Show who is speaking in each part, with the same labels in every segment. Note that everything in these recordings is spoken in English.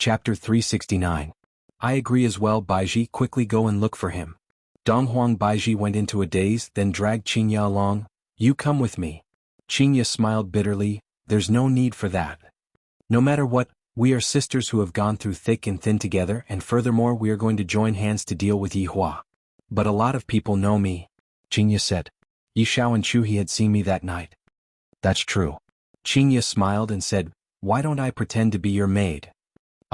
Speaker 1: Chapter 369. I agree as well, Baiji, quickly go and look for him. Donghuang Baiji went into a daze, then dragged Xianxia along. You come with me. Xianxia smiled bitterly. There's no need for that. No matter what, we are sisters who have gone through thick and thin together, and furthermore we are going to join hands to deal with Yi Hua. But a lot of people know me, Xianxia said. Yi Shao and Chu He had seen me that night. That's true. Xianxia smiled and said, why don't I pretend to be your maid?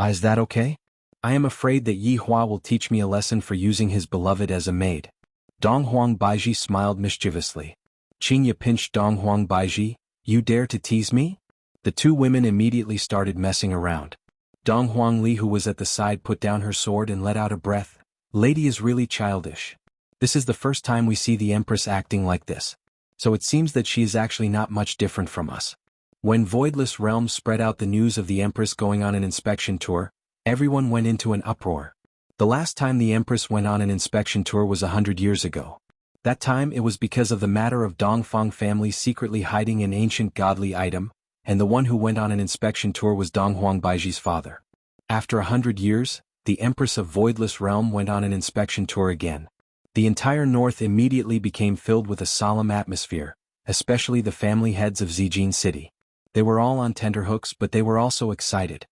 Speaker 1: Is that okay? I am afraid that Yi Hua will teach me a lesson for using his beloved as a maid. Donghuang Baiji smiled mischievously. Xianxia pinched Donghuang Baiji. You dare to tease me? The two women immediately started messing around. Donghuang Li, who was at the side, put down her sword and let out a breath. Lady is really childish. This is the first time we see the Empress acting like this. So it seems that she is actually not much different from us. When Voidless Realms spread out the news of the Empress going on an inspection tour, everyone went into an uproar. The last time the Empress went on an inspection tour was 100 years ago. That time it was because of the matter of Dongfang family secretly hiding an ancient godly item, and the one who went on an inspection tour was Donghuang Baiji's father. After 100 years, the Empress of Voidless Realm went on an inspection tour again. The entire north immediately became filled with a solemn atmosphere, especially the family heads of Zijin City. They were all on tenterhooks, but they were also excited.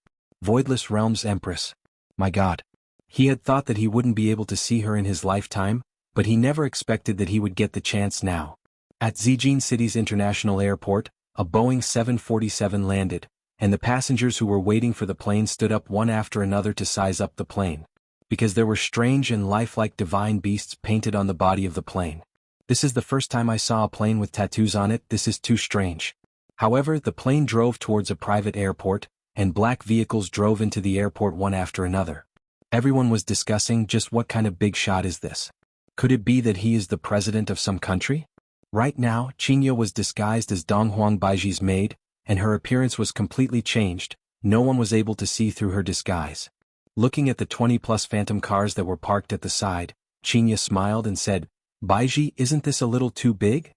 Speaker 1: Voidless Realm's Empress. My God. He had thought that he wouldn't be able to see her in his lifetime, but he never expected that he would get the chance now. At Zijin City's international airport, a Boeing 747 landed, and the passengers who were waiting for the plane stood up one after another to size up the plane. Because there were strange and lifelike divine beasts painted on the body of the plane. This is the first time I saw a plane with tattoos on it. This is too strange. However, the plane drove towards a private airport, and black vehicles drove into the airport one after another. Everyone was discussing just what kind of big shot is this. Could it be that he is the president of some country? Right now, Xianxia was disguised as Donghuang Baiji's maid, and her appearance was completely changed. No one was able to see through her disguise. Looking at the 20+ phantom cars that were parked at the side, Xianxia smiled and said, Baiji, isn't this a little too big?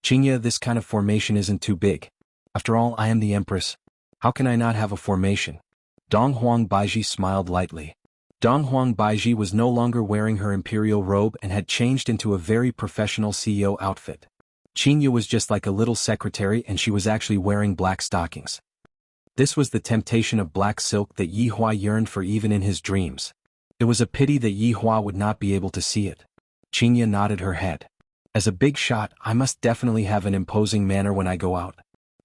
Speaker 1: Xianxia, this kind of formation isn't too big. After all, I am the Empress. How can I not have a formation? Donghuang Baiji smiled lightly. Donghuang Baiji was no longer wearing her imperial robe and had changed into a very professional CEO outfit. Xianxia was just like a little secretary, and she was actually wearing black stockings. This was the temptation of black silk that Yi Hua yearned for even in his dreams. It was a pity that Yi Hua would not be able to see it. Xianxia nodded her head. As a big shot, I must definitely have an imposing manner when I go out.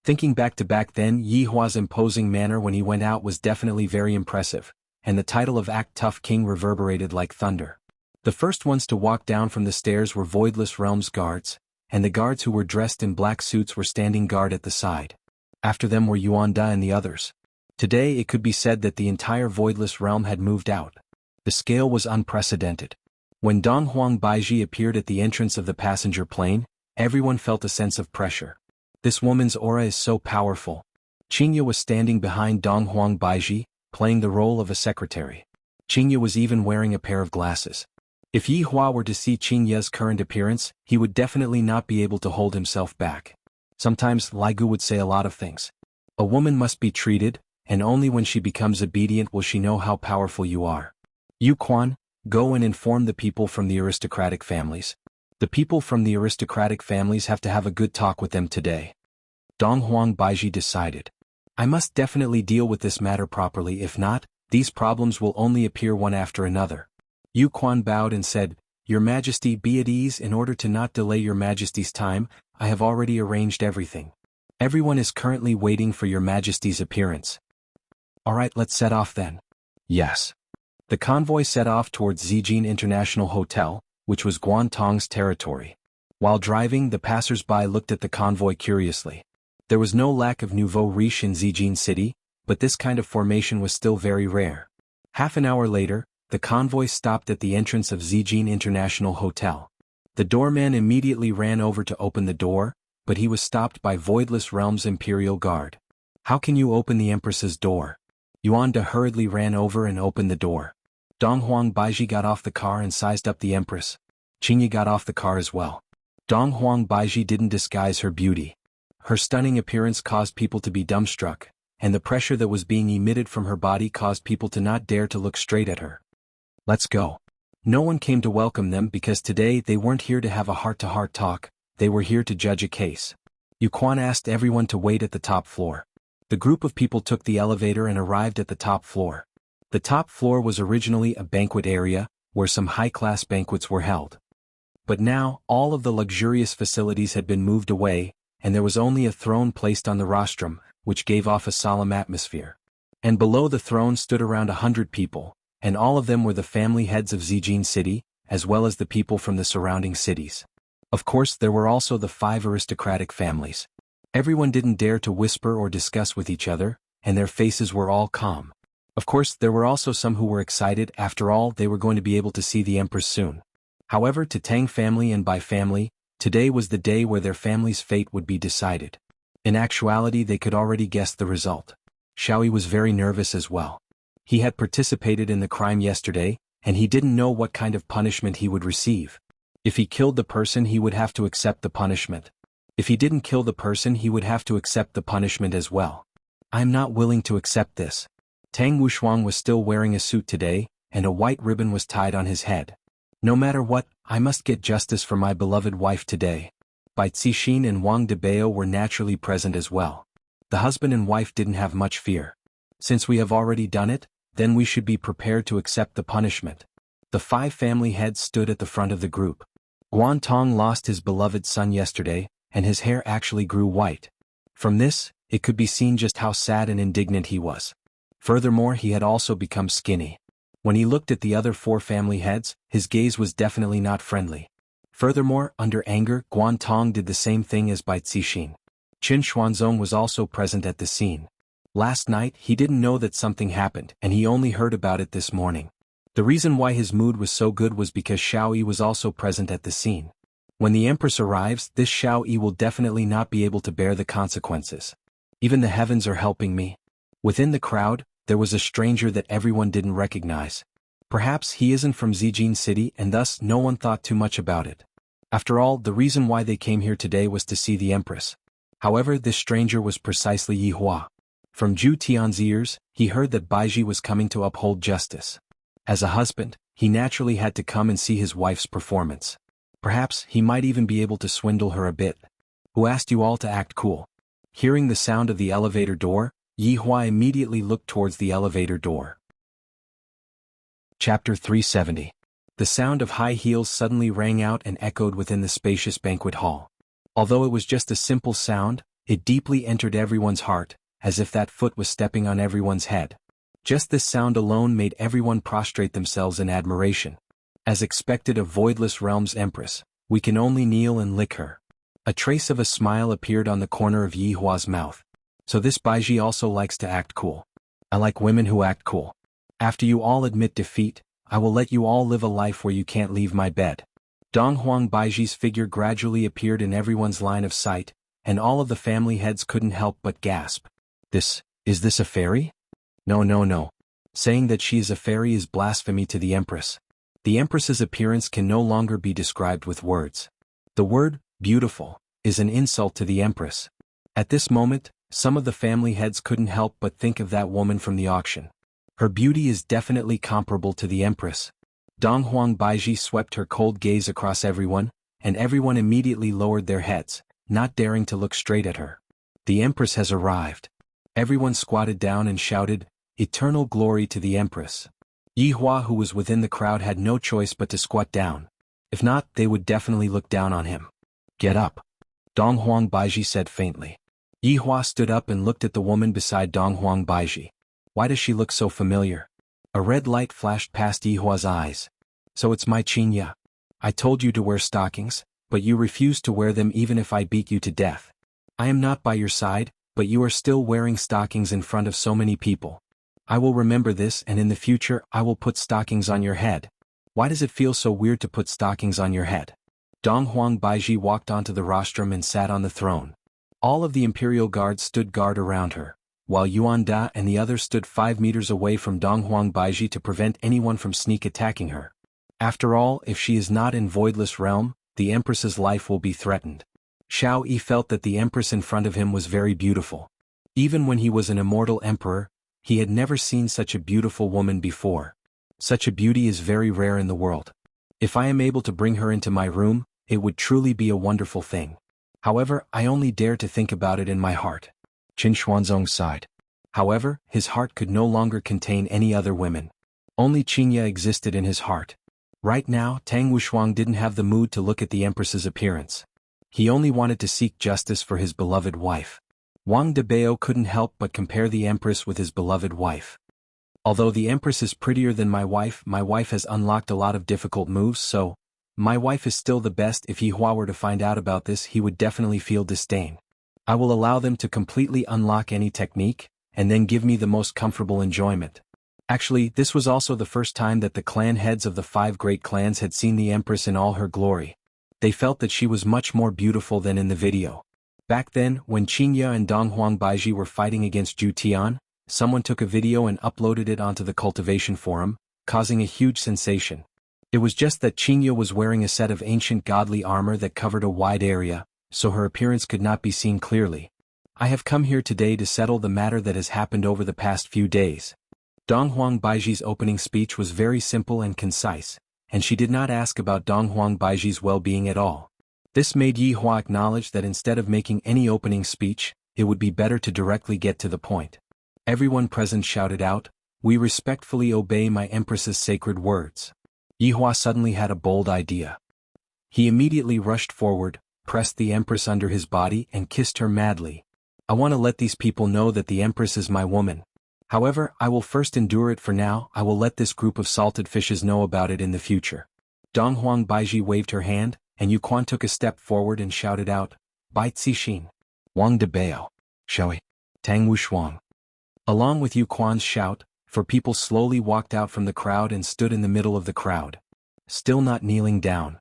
Speaker 1: Thinking back then, Yi Hua's imposing manner when he went out was definitely very impressive, and the title of Act Tough King reverberated like thunder. The first ones to walk down from the stairs were Voidless Realms guards, and the guards who were dressed in black suits were standing guard at the side. After them were Yuan Da and the others. Today it could be said that the entire Voidless Realm had moved out. The scale was unprecedented. When Donghuang Baiji appeared at the entrance of the passenger plane, everyone felt a sense of pressure. This woman's aura is so powerful. Xianxia was standing behind Donghuang Baiji, playing the role of a secretary. Xianxia was even wearing a pair of glasses. If Yi Hua were to see Xianxia's current appearance, he would definitely not be able to hold himself back. Sometimes Lai Gu would say a lot of things. A woman must be treated, and only when she becomes obedient will she know how powerful you are. Yu Quan, go and inform the people from the aristocratic families. The people from the aristocratic families have to have a good talk with them today. Donghuang Baiji decided. I must definitely deal with this matter properly. If not, these problems will only appear one after another. Yu Quan bowed and said, Your Majesty, be at ease. In order to not delay Your Majesty's time, I have already arranged everything. Everyone is currently waiting for Your Majesty's appearance. Alright, let's set off then. Yes. The convoy set off towards Zijin International Hotel, which was Guantong's territory. While driving, the passers-by looked at the convoy curiously. There was no lack of nouveau riche in Zijin City, but this kind of formation was still very rare. Half an hour later, the convoy stopped at the entrance of Zijin International Hotel. The doorman immediately ran over to open the door, but he was stopped by Voidless Realm's Imperial Guard. How can you open the Empress's door? Yuan Da hurriedly ran over and opened the door. Donghuang Baiji got off the car and sized up the Empress. Xianxia got off the car as well. Donghuang Baiji didn't disguise her beauty. Her stunning appearance caused people to be dumbstruck, and the pressure that was being emitted from her body caused people to not dare to look straight at her. Let's go. No one came to welcome them because today they weren't here to have a heart-to-heart talk, they were here to judge a case. Xuanhuan asked everyone to wait at the top floor. The group of people took the elevator and arrived at the top floor. The top floor was originally a banquet area, where some high-class banquets were held. But now, all of the luxurious facilities had been moved away, and there was only a throne placed on the rostrum, which gave off a solemn atmosphere. And below the throne stood around 100 people, and all of them were the family heads of Zijin City, as well as the people from the surrounding cities. Of course, there were also the 5 aristocratic families. Everyone didn't dare to whisper or discuss with each other, and their faces were all calm. Of course, there were also some who were excited. After all, they were going to be able to see the Empress soon. However, to Tang family and Bai family, today was the day where their family's fate would be decided. In actuality, they could already guess the result. Xiaoyi was very nervous as well. He had participated in the crime yesterday, and he didn't know what kind of punishment he would receive. If he killed the person, he would have to accept the punishment. If he didn't kill the person, he would have to accept the punishment as well. I'm not willing to accept this. Tang Wuxuang was still wearing a suit today, and a white ribbon was tied on his head. No matter what, I must get justice for my beloved wife today. Bai Cixin and Wang Debao were naturally present as well. The husband and wife didn't have much fear. Since we have already done it, then we should be prepared to accept the punishment. The 5 family heads stood at the front of the group. Guan Tong lost his beloved son yesterday, and his hair actually grew white. From this, it could be seen just how sad and indignant he was. Furthermore, he had also become skinny. When he looked at the other 4 family heads, his gaze was definitely not friendly. Furthermore, under anger, Guan Tong did the same thing as Bai Cixin. Qin Xuanzong was also present at the scene. Last night, he didn't know that something happened, and he only heard about it this morning. The reason why his mood was so good was because Xiaoyi was also present at the scene. When the Empress arrives, this Xiaoyi will definitely not be able to bear the consequences. Even the heavens are helping me. Within the crowd, there was a stranger that everyone didn't recognize. Perhaps he isn't from Zijin City and thus no one thought too much about it. After all, the reason why they came here today was to see the Empress. However, this stranger was precisely Yi Hua. From Zhu Tian's ears, he heard that Baiji was coming to uphold justice. As a husband, he naturally had to come and see his wife's performance. Perhaps he might even be able to swindle her a bit. Who asked you all to act cool? Hearing the sound of the elevator door, Yi Hua immediately looked towards the elevator door. Chapter 370. The sound of high heels suddenly rang out and echoed within the spacious banquet hall. Although it was just a simple sound, it deeply entered everyone's heart, as if that foot was stepping on everyone's head. Just this sound alone made everyone prostrate themselves in admiration. As expected of Voidless Realm's Empress, we can only kneel and lick her. A trace of a smile appeared on the corner of Yi Hua's mouth. So this Baiji also likes to act cool. I like women who act cool. After you all admit defeat, I will let you all live a life where you can't leave my bed. Donghuang Baiji's figure gradually appeared in everyone's line of sight, and all of the family heads couldn't help but gasp. Is this a fairy? No. Saying that she is a fairy is blasphemy to the Empress. The Empress's appearance can no longer be described with words. The word, beautiful, is an insult to the Empress. At this moment, some of the family heads couldn't help but think of that woman from the auction. Her beauty is definitely comparable to the Empress. Donghuang Baiji swept her cold gaze across everyone, and everyone immediately lowered their heads, not daring to look straight at her. The Empress has arrived. Everyone squatted down and shouted, "Eternal glory to the Empress." Yi Hua, who was within the crowd, had no choice but to squat down. If not, they would definitely look down on him. "Get up," Donghuang Baiji said faintly. Yi Hua stood up and looked at the woman beside Donghuang Baiji. Why does she look so familiar? A red light flashed past Yi Hua's eyes. So it's my xianxia. I told you to wear stockings, but you refused to wear them even if I beat you to death. I am not by your side, but you are still wearing stockings in front of so many people. I will remember this, and in the future I will put stockings on your head. Why does it feel so weird to put stockings on your head? Donghuang Baiji walked onto the rostrum and sat on the throne. All of the imperial guards stood guard around her, while Yuan Da and the others stood 5 meters away from Donghuang Baiji to prevent anyone from sneak attacking her. After all, if she is not in Voidless Realm, the Empress's life will be threatened. Xiao Yi felt that the Empress in front of him was very beautiful. Even when he was an immortal emperor, he had never seen such a beautiful woman before. Such a beauty is very rare in the world. If I am able to bring her into my room, it would truly be a wonderful thing. However, I only dare to think about it in my heart. Qin Xuanzong sighed. However, his heart could no longer contain any other women. Only Xianxia existed in his heart. Right now, Tang Wuxuang didn't have the mood to look at the empress's appearance. He only wanted to seek justice for his beloved wife. Wang Debao couldn't help but compare the empress with his beloved wife. Although the empress is prettier than my wife has unlocked a lot of difficult moves, so my wife is still the best. If Yi Hua were to find out about this, he would definitely feel disdain. I will allow them to completely unlock any technique, and then give me the most comfortable enjoyment. Actually, this was also the first time that the clan heads of the 5 great clans had seen the empress in all her glory. They felt that she was much more beautiful than in the video. Back then, when Xianxia and Donghuang Baiji were fighting against Zhu Tian, someone took a video and uploaded it onto the cultivation forum, causing a huge sensation. It was just that Xianxia was wearing a set of ancient godly armor that covered a wide area, so her appearance could not be seen clearly. I have come here today to settle the matter that has happened over the past few days. Donghuang Baiji's opening speech was very simple and concise, and she did not ask about Donghuang Baiji's well-being at all. This made Yi Hua acknowledge that instead of making any opening speech, it would be better to directly get to the point. Everyone present shouted out, "We respectfully obey my empress's sacred words." Yi Hua suddenly had a bold idea. He immediately rushed forward, pressed the empress under his body and kissed her madly. "I want to let these people know that the empress is my woman. However, I will first endure it for now. I will let this group of salted fishes know about it in the future." Donghuang Baiji waved her hand, and Yuquan took a step forward and shouted out, "Bai Cixin, Wang Debao, Shui, Tang Wuxuang." Along with Yuquan's shout, 4 people slowly walked out from the crowd and stood in the middle of the crowd. Still not kneeling down,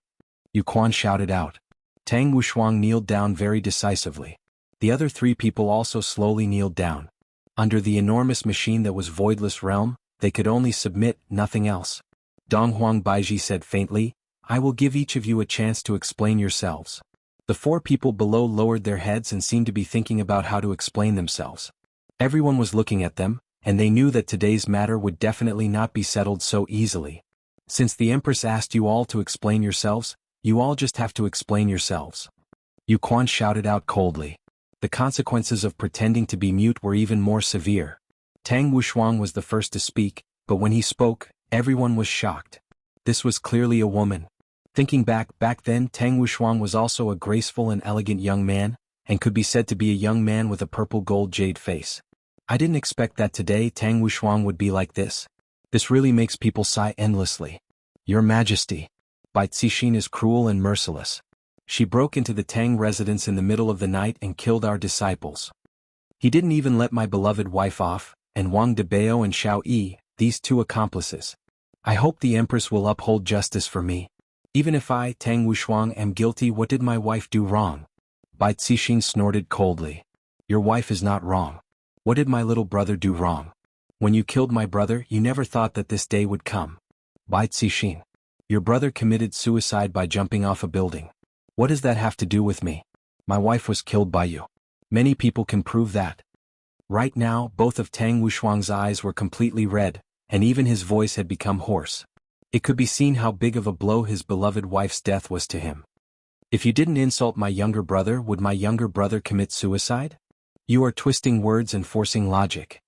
Speaker 1: Yuquan shouted out. Tang Wuxuang kneeled down very decisively. The other 3 people also slowly kneeled down. Under the enormous machine that was Voidless Realm, they could only submit, nothing else. Donghuang Baiji said faintly, "I will give each of you a chance to explain yourselves." The 4 people below lowered their heads and seemed to be thinking about how to explain themselves. Everyone was looking at them, and they knew that today's matter would definitely not be settled so easily. Since the Empress asked you all to explain yourselves, you all just have to explain yourselves. Yuquan shouted out coldly. The consequences of pretending to be mute were even more severe. Tang Wuxuang was the first to speak, but when he spoke, everyone was shocked. This was clearly a woman. Thinking back then Tang Wuxuang was also a graceful and elegant young man, and could be said to be a young man with a purple gold jade face. I didn't expect that today Tang Wuxuang would be like this. This really makes people sigh endlessly. Your Majesty, Bai Cixin is cruel and merciless. She broke into the Tang residence in the middle of the night and killed our disciples. He didn't even let my beloved wife off, and Wang Debao and Xiao Yi, these 2 accomplices. I hope the Empress will uphold justice for me. Even if I, Tang Wuxuang, am guilty, what did my wife do wrong? Bai Cixin snorted coldly. Your wife is not wrong. What did my little brother do wrong? When you killed my brother, you never thought that this day would come. Bai Cixin. Your brother committed suicide by jumping off a building. What does that have to do with me? My wife was killed by you. Many people can prove that. Right now, both of Tang Wuxuang's eyes were completely red, and even his voice had become hoarse. It could be seen how big of a blow his beloved wife's death was to him. If you didn't insult my younger brother, would my younger brother commit suicide? You are twisting words and forcing logic.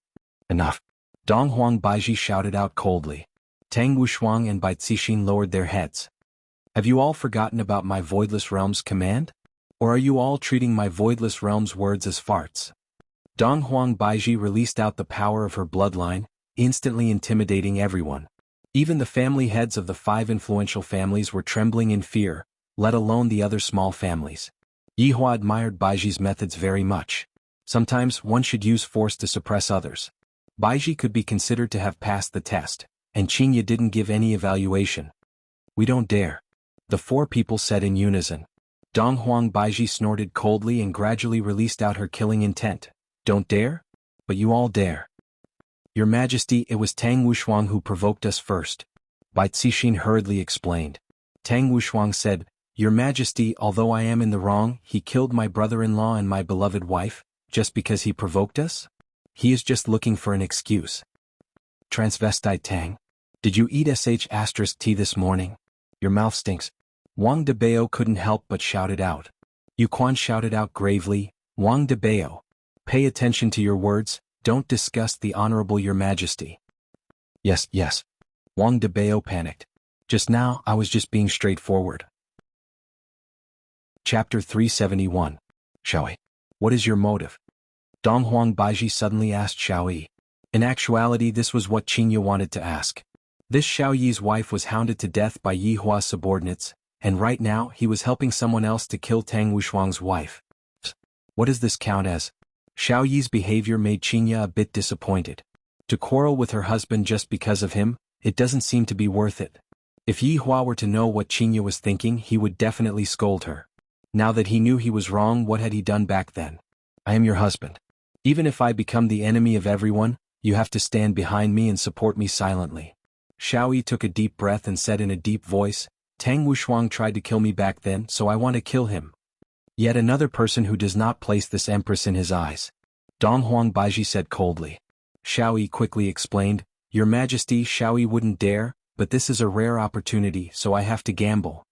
Speaker 1: Enough. Donghuang Baiji shouted out coldly. Tang Wuxuang and Bai Cixin lowered their heads. Have you all forgotten about my Voidless Realm's command? Or are you all treating my Voidless Realm's words as farts? Donghuang Baiji released out the power of her bloodline, instantly intimidating everyone. Even the family heads of the 5 influential families were trembling in fear, let alone the other small families. Yi Hua admired Baiji's methods very much. Sometimes one should use force to suppress others. Baiji could be considered to have passed the test, and Xianxia didn't give any evaluation. We don't dare. The 4 people said in unison. Donghuang Baiji snorted coldly and gradually released out her killing intent. Don't dare? But you all dare. Your Majesty, it was Tang Wuxuang who provoked us first. Bai Cixin hurriedly explained. Tang Wuxuang said, Your Majesty, although I am in the wrong, he killed my brother-in-law and my beloved wife, just because he provoked us? He is just looking for an excuse. Transvestite Tang. Did you eat sh*t this morning? Your mouth stinks. Wang de Bao couldn't help but shout it out. Yuquan shouted out gravely, Wang de Bao. Pay attention to your words, don't disgust the Honorable Your Majesty. Yes, yes. Wang de Bao panicked. Just now I was just being straightforward. Chapter 371. Xiaoyi. What is your motive? Donghuang Baiji suddenly asked Xiaoyi. In actuality this was what Qingye wanted to ask. This Xiaoyi's wife was hounded to death by Yihua's subordinates, and right now he was helping someone else to kill Tang Wushuang's wife. What does this count as? Xiaoyi's behavior made Qingye a bit disappointed. To quarrel with her husband just because of him, it doesn't seem to be worth it. If Yihua were to know what Qingye was thinking, he would definitely scold her. Now that he knew he was wrong, what had he done back then? I am your husband. Even if I become the enemy of everyone, you have to stand behind me and support me silently. Xiaoyi took a deep breath and said in a deep voice, Tang Wushuang tried to kill me back then, so I want to kill him. Yet another person who does not place this empress in his eyes. Donghuang Baiji said coldly. Xiaoyi quickly explained, Your Majesty, Xiaoyi wouldn't dare, but this is a rare opportunity, so I have to gamble.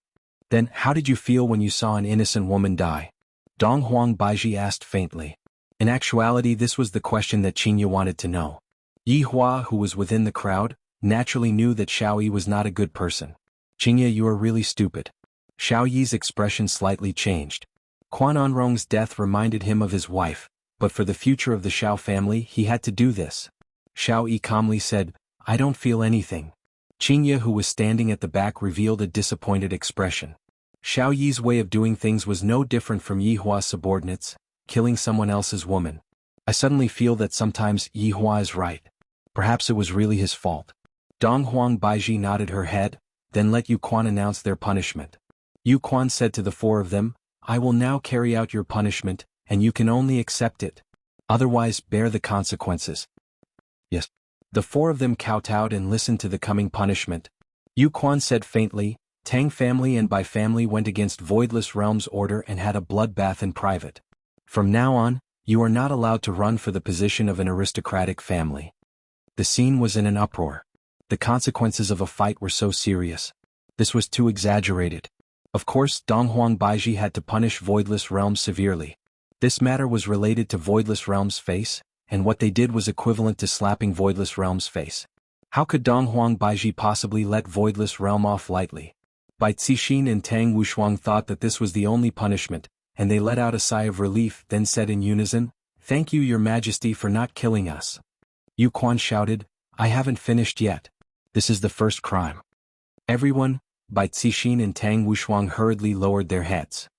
Speaker 1: Then, how did you feel when you saw an innocent woman die? Donghuang Baiji asked faintly. In actuality this was the question that Qingye wanted to know. Yihua, who was within the crowd, naturally knew that Xiaoyi was not a good person. Qingye, you are really stupid. Xiaoyi's expression slightly changed. Quan Anrong's death reminded him of his wife, but for the future of the Xiao family he had to do this. Xiaoyi calmly said, I don't feel anything. Qingye, who was standing at the back, revealed a disappointed expression. Xiaoyi's way of doing things was no different from Yihua's subordinates, killing someone else's woman. I suddenly feel that sometimes Yihua is right. Perhaps it was really his fault. Donghuang Baiji nodded her head, then let Yuquan announce their punishment. Yuquan said to the four of them, I will now carry out your punishment, and you can only accept it. Otherwise bear the consequences. Yes. The four of them kowtowed and listened to the coming punishment. Yuquan said faintly, Tang family and by family went against Voidless Realm's order and had a bloodbath in private. From now on, you are not allowed to run for the position of an aristocratic family. The scene was in an uproar. The consequences of a fight were so serious. This was too exaggerated. Of course, Donghuang Baiji had to punish Voidless Realm severely. This matter was related to Voidless Realm's face, and what they did was equivalent to slapping Voidless Realm's face. How could Donghuang Baiji possibly let Voidless Realm off lightly? Bai Cixin and Tang Wushuang thought that this was the only punishment, and they let out a sigh of relief, then said in unison, Thank you, Your Majesty, for not killing us. Yuquan shouted, I haven't finished yet. This is the first crime. Everyone, Bai Cixin and Tang Wushuang hurriedly lowered their heads.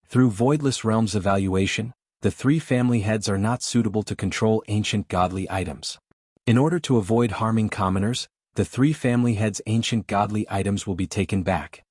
Speaker 1: Through Voidless Realm's evaluation, the three family heads are not suitable to control ancient godly items. In order to avoid harming commoners, the three family heads' ancient godly items will be taken back.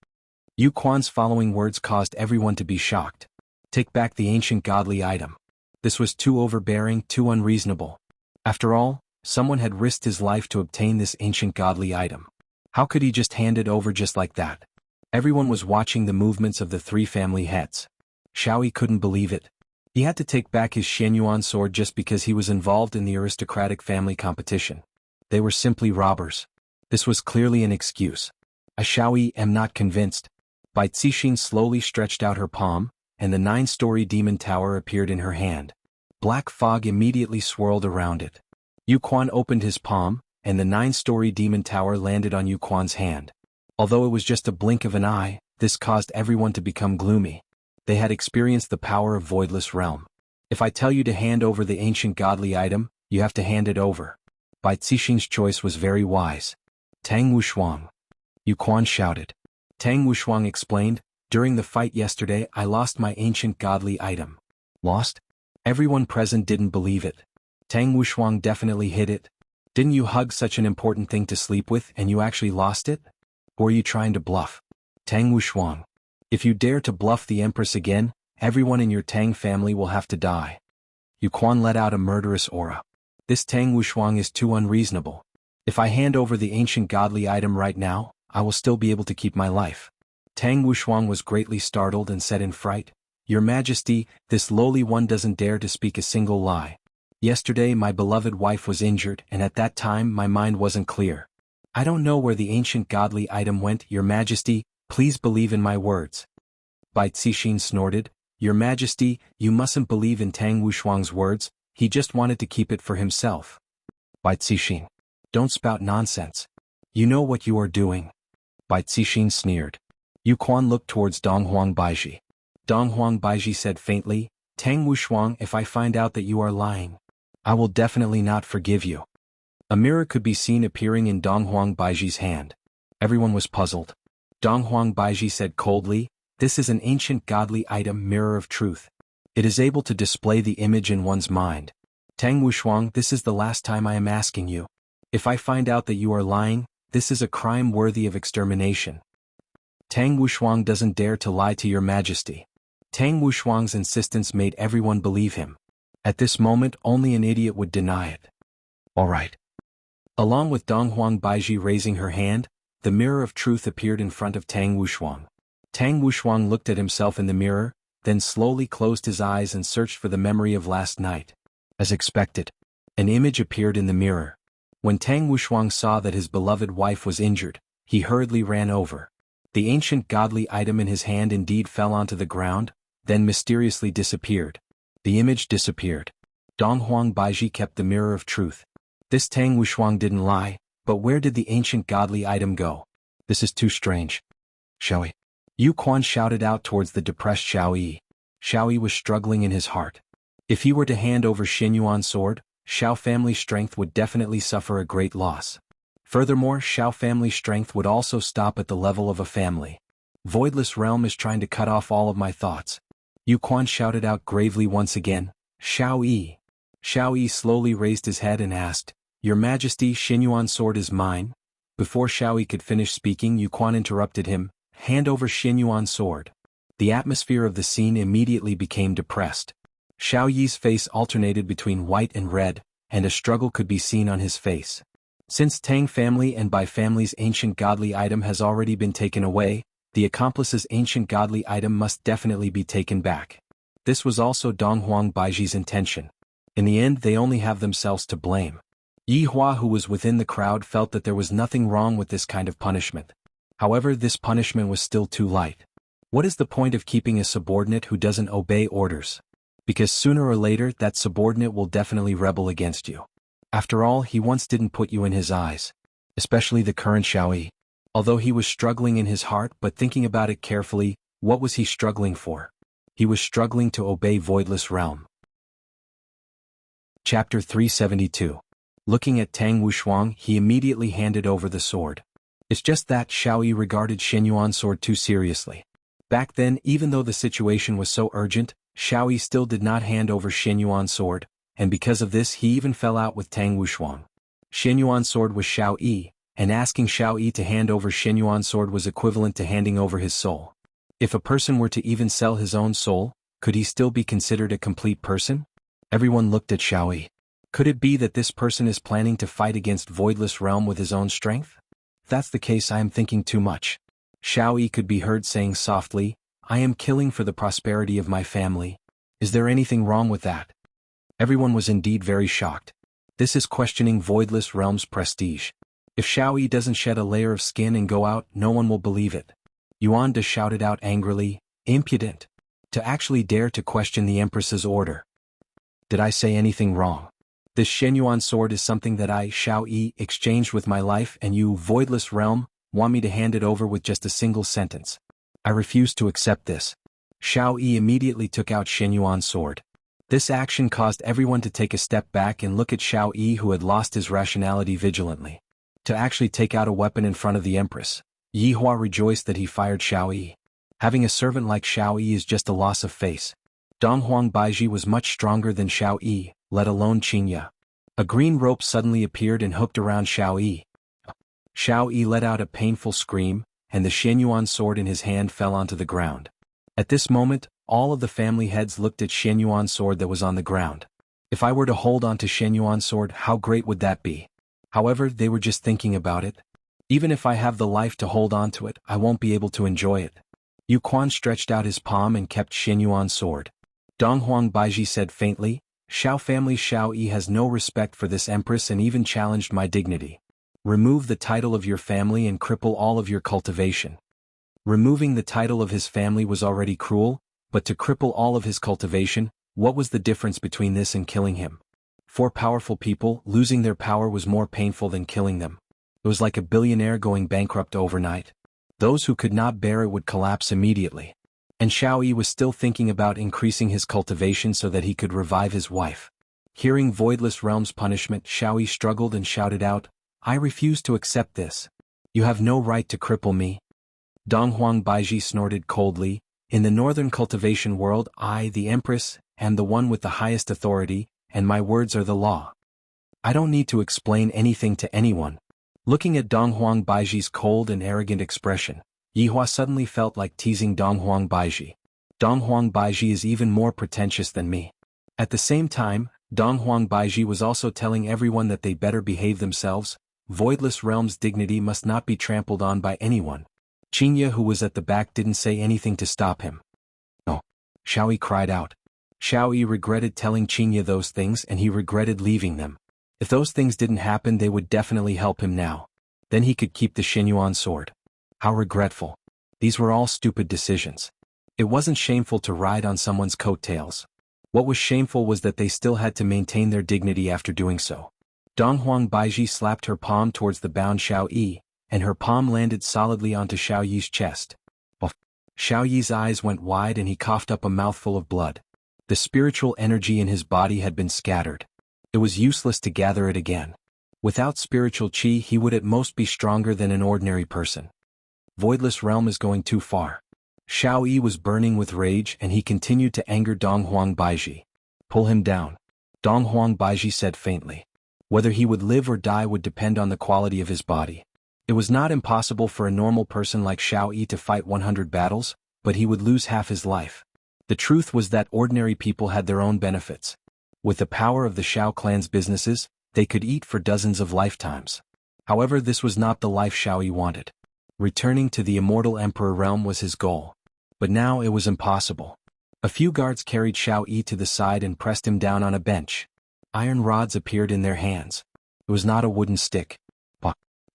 Speaker 1: Yuquan's following words caused everyone to be shocked. Take back the ancient godly item. This was too overbearing, too unreasonable. After all, someone had risked his life to obtain this ancient godly item. How could he just hand it over just like that? Everyone was watching the movements of the three family heads. Xiaoyi couldn't believe it. He had to take back his xuanhuan sword just because he was involved in the aristocratic family competition. They were simply robbers. This was clearly an excuse. I Xiaoyi am not convinced. Bai Cixin slowly stretched out her palm, and the 9-story demon tower appeared in her hand. Black fog immediately swirled around it. Yuquan opened his palm, and the 9-story demon tower landed on Yuquan's hand. Although it was just a blink of an eye, this caused everyone to become gloomy. They had experienced the power of Voidless Realm. If I tell you to hand over the ancient godly item, you have to hand it over. Bai Cixin's choice was very wise. Tang Wushuang. Yuquan shouted. Tang Wushuang explained, during the fight yesterday I lost my ancient godly item. Lost? Everyone present didn't believe it. Tang Wushuang definitely hid it. Didn't you hug such an important thing to sleep with and you actually lost it? Or are you trying to bluff? Tang Wushuang. If you dare to bluff the Empress again, everyone in your Tang family will have to die. Yuquan let out a murderous aura. This Tang Wushuang is too unreasonable. If I hand over the ancient godly item right now, I will still be able to keep my life. Tang Wushuang was greatly startled and said in fright, Your Majesty, this lowly one doesn't dare to speak a single lie. Yesterday my beloved wife was injured and at that time my mind wasn't clear. I don't know where the ancient godly item went, Your Majesty, please believe in my words. Bai Cixin snorted, Your Majesty, you mustn't believe in Tang Wushuang's words, he just wanted to keep it for himself. Bai Cixin. Don't spout nonsense. You know what you are doing. Bai Cixin sneered. Yu Quan looked towards Donghuang Baiji. Donghuang Baiji said faintly, Tang Wushuang, if I find out that you are lying, I will definitely not forgive you. A mirror could be seen appearing in Donghuang Baiji's hand. Everyone was puzzled. Donghuang Baiji said coldly, this is an ancient godly item, mirror of truth. It is able to display the image in one's mind. Tang Wushuang, this is the last time I am asking you. If I find out that you are lying, this is a crime worthy of extermination. Tang Wushuang doesn't dare to lie to Your Majesty. Tang Wushuang's insistence made everyone believe him. At this moment only an idiot would deny it. All right. Along with Donghuang Baiji raising her hand, the mirror of truth appeared in front of Tang Wushuang. Tang Wushuang looked at himself in the mirror, then slowly closed his eyes and searched for the memory of last night. As expected, an image appeared in the mirror. When Tang Wushuang saw that his beloved wife was injured, he hurriedly ran over. The ancient godly item in his hand indeed fell onto the ground, then mysteriously disappeared. The image disappeared. Donghuang Baiji kept the mirror of truth. This Tang Wushuang didn't lie, but where did the ancient godly item go? This is too strange. Shall we? Yu Quan shouted out towards the depressed Xiao Yi. Xiao Yi was struggling in his heart. If he were to hand over Xuanhuan's sword, Xiao family's strength would definitely suffer a great loss. Furthermore, Xiao family's strength would also stop at the level of a family. Voidless realm is trying to cut off all of my thoughts. Yu Quan shouted out gravely once again, Xiao Yi. Xiao Yi slowly raised his head and asked, Your Majesty, Xuanhuan's sword is mine. Before Xiao Yi could finish speaking, Yu Quan interrupted him, Hand over Xuanhuan's sword. The atmosphere of the scene immediately became depressed. Xiao Yi's face alternated between white and red, and a struggle could be seen on his face. Since Tang family and Bai family's ancient godly item has already been taken away, the accomplice's ancient godly item must definitely be taken back. This was also Donghuang Baiji's intention. In the end they only have themselves to blame. Yi Hua, who was within the crowd, felt that there was nothing wrong with this kind of punishment. However, this punishment was still too light. What is the point of keeping a subordinate who doesn't obey orders? Because sooner or later that subordinate will definitely rebel against you. After all, he once didn't put you in his eyes. Especially the current Xiao Yi. Although he was struggling in his heart, but thinking about it carefully, what was he struggling for? He was struggling to obey Voidless Realm. Chapter 372. Looking at Tang Wushuang, he immediately handed over the sword. It's just that Xiao Yi regarded Xuanhuan's sword too seriously. Back then, even though the situation was so urgent, Xiao Yi still did not hand over Xuanhuan's sword, and because of this he even fell out with Tang Wushuang. Xuanhuan's sword was Xiao Yi, and asking Xiao Yi to hand over Xuanhuan's sword was equivalent to handing over his soul. If a person were to even sell his own soul, could he still be considered a complete person? Everyone looked at Xiao Yi. Could it be that this person is planning to fight against Voidless Realm with his own strength? If that's the case, I am thinking too much. Xiao Yi could be heard saying softly, I am killing for the prosperity of my family. Is there anything wrong with that? Everyone was indeed very shocked. This is questioning Voidless Realm's prestige. If Xiao Yi doesn't shed a layer of skin and go out, no one will believe it. Yuan De shouted out angrily, impudent. To actually dare to question the Empress's order. Did I say anything wrong? This Xuanhuan sword is something that I, Xiao Yi, exchanged with my life, and you, Voidless Realm, want me to hand it over with just a single sentence. I refuse to accept this. Xiao Yi immediately took out Xuanhuan's sword. This action caused everyone to take a step back and look at Xiao Yi, who had lost his rationality vigilantly. To actually take out a weapon in front of the Empress. Yi Hua rejoiced that he fired Xiao Yi. Having a servant like Xiao Yi is just a loss of face. Donghuang Baiji was much stronger than Xiao Yi, let alone xianxia. A green rope suddenly appeared and hooked around Xiao Yi. Xiao Yi let out a painful scream, and the Xuanhuan sword in his hand fell onto the ground. At this moment, all of the family heads looked at Xuanhuan's sword that was on the ground. If I were to hold on to Xuanhuan's sword, how great would that be? However, they were just thinking about it. Even if I have the life to hold on to it, I won't be able to enjoy it. Yuquan stretched out his palm and kept Xuanhuan's sword. Donghuang Baiji said faintly, Shao family Shao Yi has no respect for this empress and even challenged my dignity. Remove the title of your family and cripple all of your cultivation. Removing the title of his family was already cruel, but to cripple all of his cultivation, what was the difference between this and killing him? For powerful people, losing their power was more painful than killing them. It was like a billionaire going bankrupt overnight. Those who could not bear it would collapse immediately. And Shao Yi was still thinking about increasing his cultivation so that he could revive his wife. Hearing Voidless Realm's punishment, Shao Yi struggled and shouted out, I refuse to accept this. You have no right to cripple me. Donghuang Baiji snorted coldly, in the northern cultivation world I, the Empress, am the one with the highest authority, and my words are the law. I don't need to explain anything to anyone. Looking at Donghuang Baiji's cold and arrogant expression, Yihua suddenly felt like teasing Donghuang Baiji. Donghuang Baiji is even more pretentious than me. At the same time, Donghuang Baiji was also telling everyone that they better behave themselves. Voidless Realm's dignity must not be trampled on by anyone. Xianxia, who was at the back, didn't say anything to stop him. No. Shao Yi cried out. Shao Yi regretted telling Xianxia those things and he regretted leaving them. If those things didn't happen, they would definitely help him now. Then he could keep the Xuanhuan sword. How regretful. These were all stupid decisions. It wasn't shameful to ride on someone's coattails. What was shameful was that they still had to maintain their dignity after doing so. Donghuang Baiji slapped her palm towards the bound Shao Yi, and her palm landed solidly onto Shao Yi's chest. Shao Yi's eyes went wide and he coughed up a mouthful of blood. The spiritual energy in his body had been scattered. It was useless to gather it again. Without spiritual qi, he would at most be stronger than an ordinary person. Voidless Realm is going too far. Shao Yi was burning with rage and he continued to anger Donghuang Baiji. Pull him down. Donghuang Baiji said faintly. Whether he would live or die would depend on the quality of his body. It was not impossible for a normal person like Shao Yi to fight 100 battles, but he would lose half his life. The truth was that ordinary people had their own benefits. With the power of the Shao clan's businesses, they could eat for dozens of lifetimes. However, this was not the life Shao Yi wanted. Returning to the immortal Emperor realm was his goal. But now it was impossible. A few guards carried Shao Yi to the side and pressed him down on a bench. Iron rods appeared in their hands. It was not a wooden stick.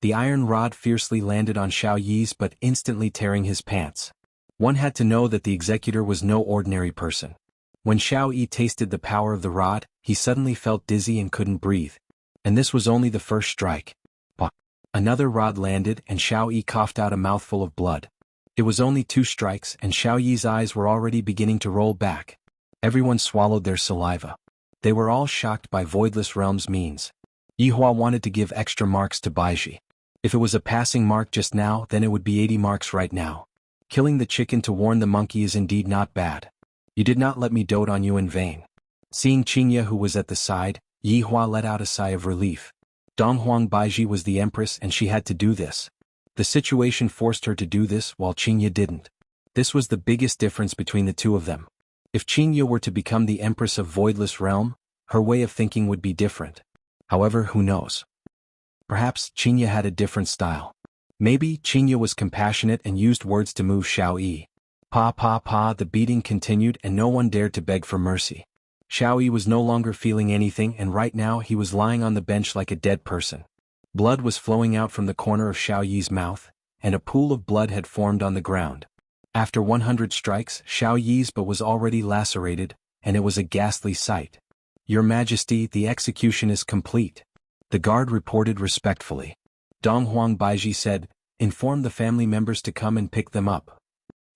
Speaker 1: The iron rod fiercely landed on Shao Yi's but instantly tearing his pants. One had to know that the executor was no ordinary person. When Shao Yi tasted the power of the rod, he suddenly felt dizzy and couldn't breathe. And this was only the first strike. Another rod landed and Shao Yi coughed out a mouthful of blood. It was only 2 strikes and Shao Yi's eyes were already beginning to roll back. Everyone swallowed their saliva. They were all shocked by Voidless Realm's means. Yihua wanted to give extra marks to Baiji. If it was a passing mark just now, then it would be 80 marks right now. Killing the chicken to warn the monkey is indeed not bad. You did not let me dote on you in vain. Seeing Xianxia, who was at the side, Yihua let out a sigh of relief. Donghuang Baiji was the empress and she had to do this. The situation forced her to do this while Xianxia didn't. This was the biggest difference between the two of them. If Xianxia were to become the empress of Voidless Realm, her way of thinking would be different. However, who knows? Perhaps Xianxia had a different style. Maybe Xianxia was compassionate and used words to move Shao Yi. The beating continued and no one dared to beg for mercy. Shao Yi was no longer feeling anything and right now he was lying on the bench like a dead person. Blood was flowing out from the corner of Shao Yi's mouth, and a pool of blood had formed on the ground. After 100 strikes, Shao Yi's butt was already lacerated, and it was a ghastly sight. Your Majesty, the execution is complete. The guard reported respectfully. Donghuang Baiji said, inform the family members to come and pick them up.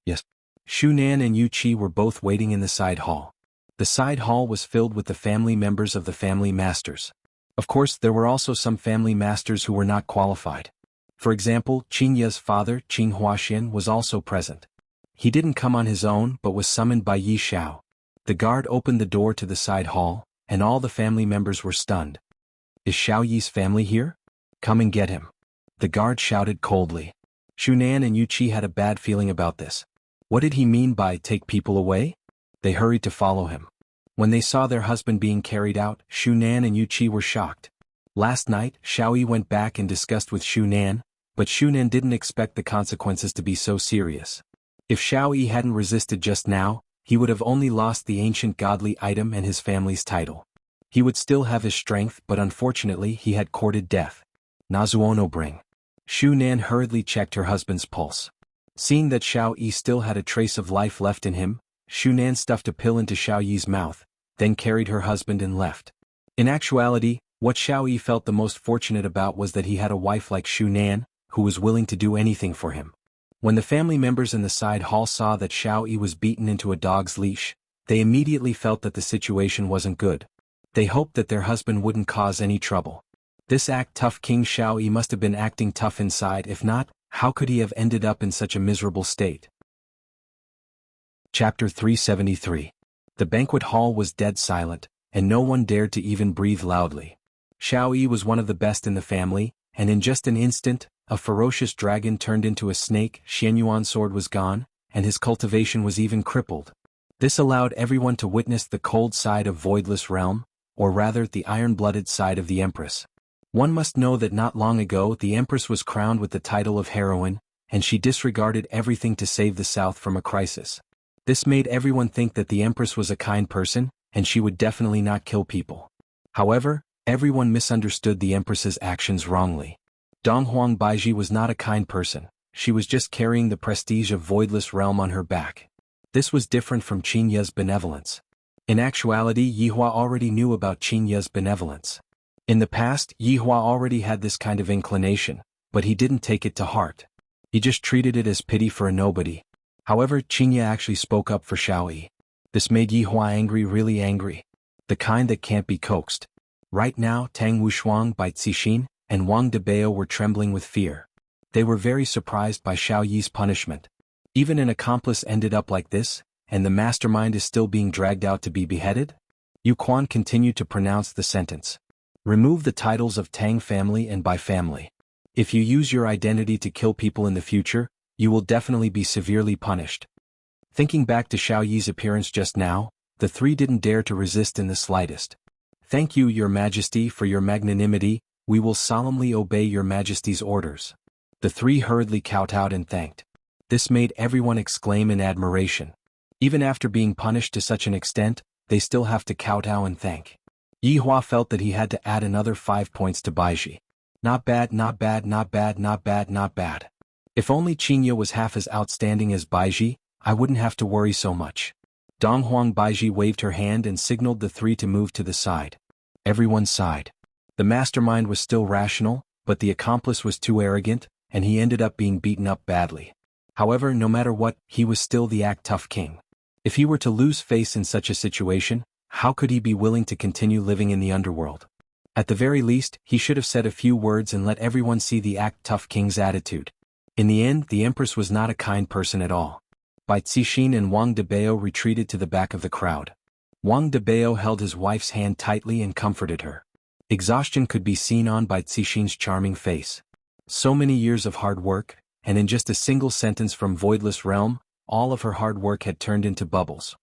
Speaker 1: Yes. Xuanhuan and Yu Qi were both waiting in the side hall. The side hall was filled with the family members of the family masters. Of course, there were also some family masters who were not qualified. For example, Xianxia's father, Xuanhuan, was also present. He didn't come on his own but was summoned by Yi Shao. The guard opened the door to the side hall, and all the family members were stunned. Is Shao Yi's family here? Come and get him. The guard shouted coldly. Xuanhuan and Yu Qi had a bad feeling about this. What did he mean by take people away? They hurried to follow him. When they saw their husband being carried out, Xuanhuan and Yu Qi were shocked. Last night, Shao Yi went back and discussed with Xuanhuan, but Xuanhuan didn't expect the consequences to be so serious. If Xiao Yi hadn't resisted just now, he would have only lost the ancient godly item and his family's title. He would still have his strength, but unfortunately he had courted death. Nazuono bring. Xuanhuan hurriedly checked her husband's pulse. Seeing that Xiao Yi still had a trace of life left in him, Xuanhuan stuffed a pill into Xiao Yi's mouth, then carried her husband and left. In actuality, what Xiao Yi felt the most fortunate about was that he had a wife like Xuanhuan, who was willing to do anything for him. When the family members in the side hall saw that Xiao Yi was beaten into a dog's leash, they immediately felt that the situation wasn't good. They hoped that their husband wouldn't cause any trouble. This act-tough King Xiao Yi must have been acting tough inside. If not, how could he have ended up in such a miserable state? Chapter 373. The banquet hall was dead silent, and no one dared to even breathe loudly. Xiao Yi was one of the best in the family, and in just an instant, a ferocious dragon turned into a snake. Xuanhuan sword was gone, and his cultivation was even crippled. This allowed everyone to witness the cold side of voidless realm, or rather the iron-blooded side of the Empress. One must know that not long ago the Empress was crowned with the title of heroine, and she disregarded everything to save the South from a crisis. This made everyone think that the Empress was a kind person, and she would definitely not kill people. However, everyone misunderstood the Empress's actions wrongly. Donghuang Baiji was not a kind person, she was just carrying the prestige of voidless realm on her back. This was different from Qinya's benevolence. In actuality, Yihua already knew about Qinya's benevolence. In the past, Yihua already had this kind of inclination, but he didn't take it to heart. He just treated it as pity for a nobody. However, Qinya actually spoke up for Xiao Yi. This made Yihua angry, really angry. The kind that can't be coaxed. Right now, Tang Wushuang, Bai Cixin, and Wang Debao were trembling with fear. They were very surprised by Xiao Yi's punishment. Even an accomplice ended up like this, and the mastermind is still being dragged out to be beheaded? Yu Quan continued to pronounce the sentence. Remove the titles of Tang family and Bai family. If you use your identity to kill people in the future, you will definitely be severely punished. Thinking back to Xiao Yi's appearance just now, the three didn't dare to resist in the slightest. Thank you, Your Majesty, for your magnanimity. We will solemnly obey Your Majesty's orders. The three hurriedly kowtowed and thanked. This made everyone exclaim in admiration. Even after being punished to such an extent, they still have to kowtow and thank. Yihua felt that he had to add another 5 points to Baiji. Not bad, not bad, not bad, not bad, not bad. If only Qinya was half as outstanding as Baiji, I wouldn't have to worry so much. Donghuang Baiji waved her hand and signaled the three to move to the side. Everyone sighed. The mastermind was still rational, but the accomplice was too arrogant, and he ended up being beaten up badly. However, no matter what, he was still the act-tough king. If he were to lose face in such a situation, how could he be willing to continue living in the underworld? At the very least, he should have said a few words and let everyone see the act-tough king's attitude. In the end, the Empress was not a kind person at all. Bai Cixin and Wang Debao retreated to the back of the crowd. Wang Debao held his wife's hand tightly and comforted her. Exhaustion could be seen on Bai Cixin's charming face. So many years of hard work, and in just a single sentence from Voidless Realm, all of her hard work had turned into bubbles.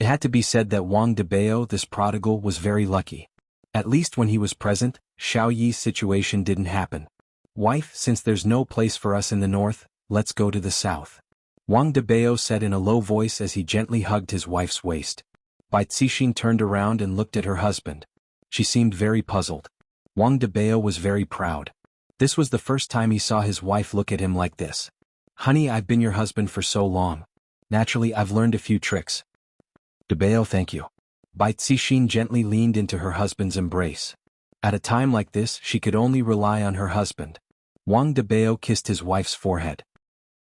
Speaker 1: It had to be said that Wang Debao, this prodigal, was very lucky. At least when he was present, Xiao Yi's situation didn't happen. Wife, since there's no place for us in the north, let's go to the south. Wang Debao said in a low voice as he gently hugged his wife's waist. Bai Cixin turned around and looked at her husband. She seemed very puzzled. Wang Debao was very proud. This was the first time he saw his wife look at him like this. Honey, I've been your husband for so long. Naturally, I've learned a few tricks. Debao, thank you. Bai Cixin gently leaned into her husband's embrace. At a time like this, she could only rely on her husband. Wang Debao kissed his wife's forehead.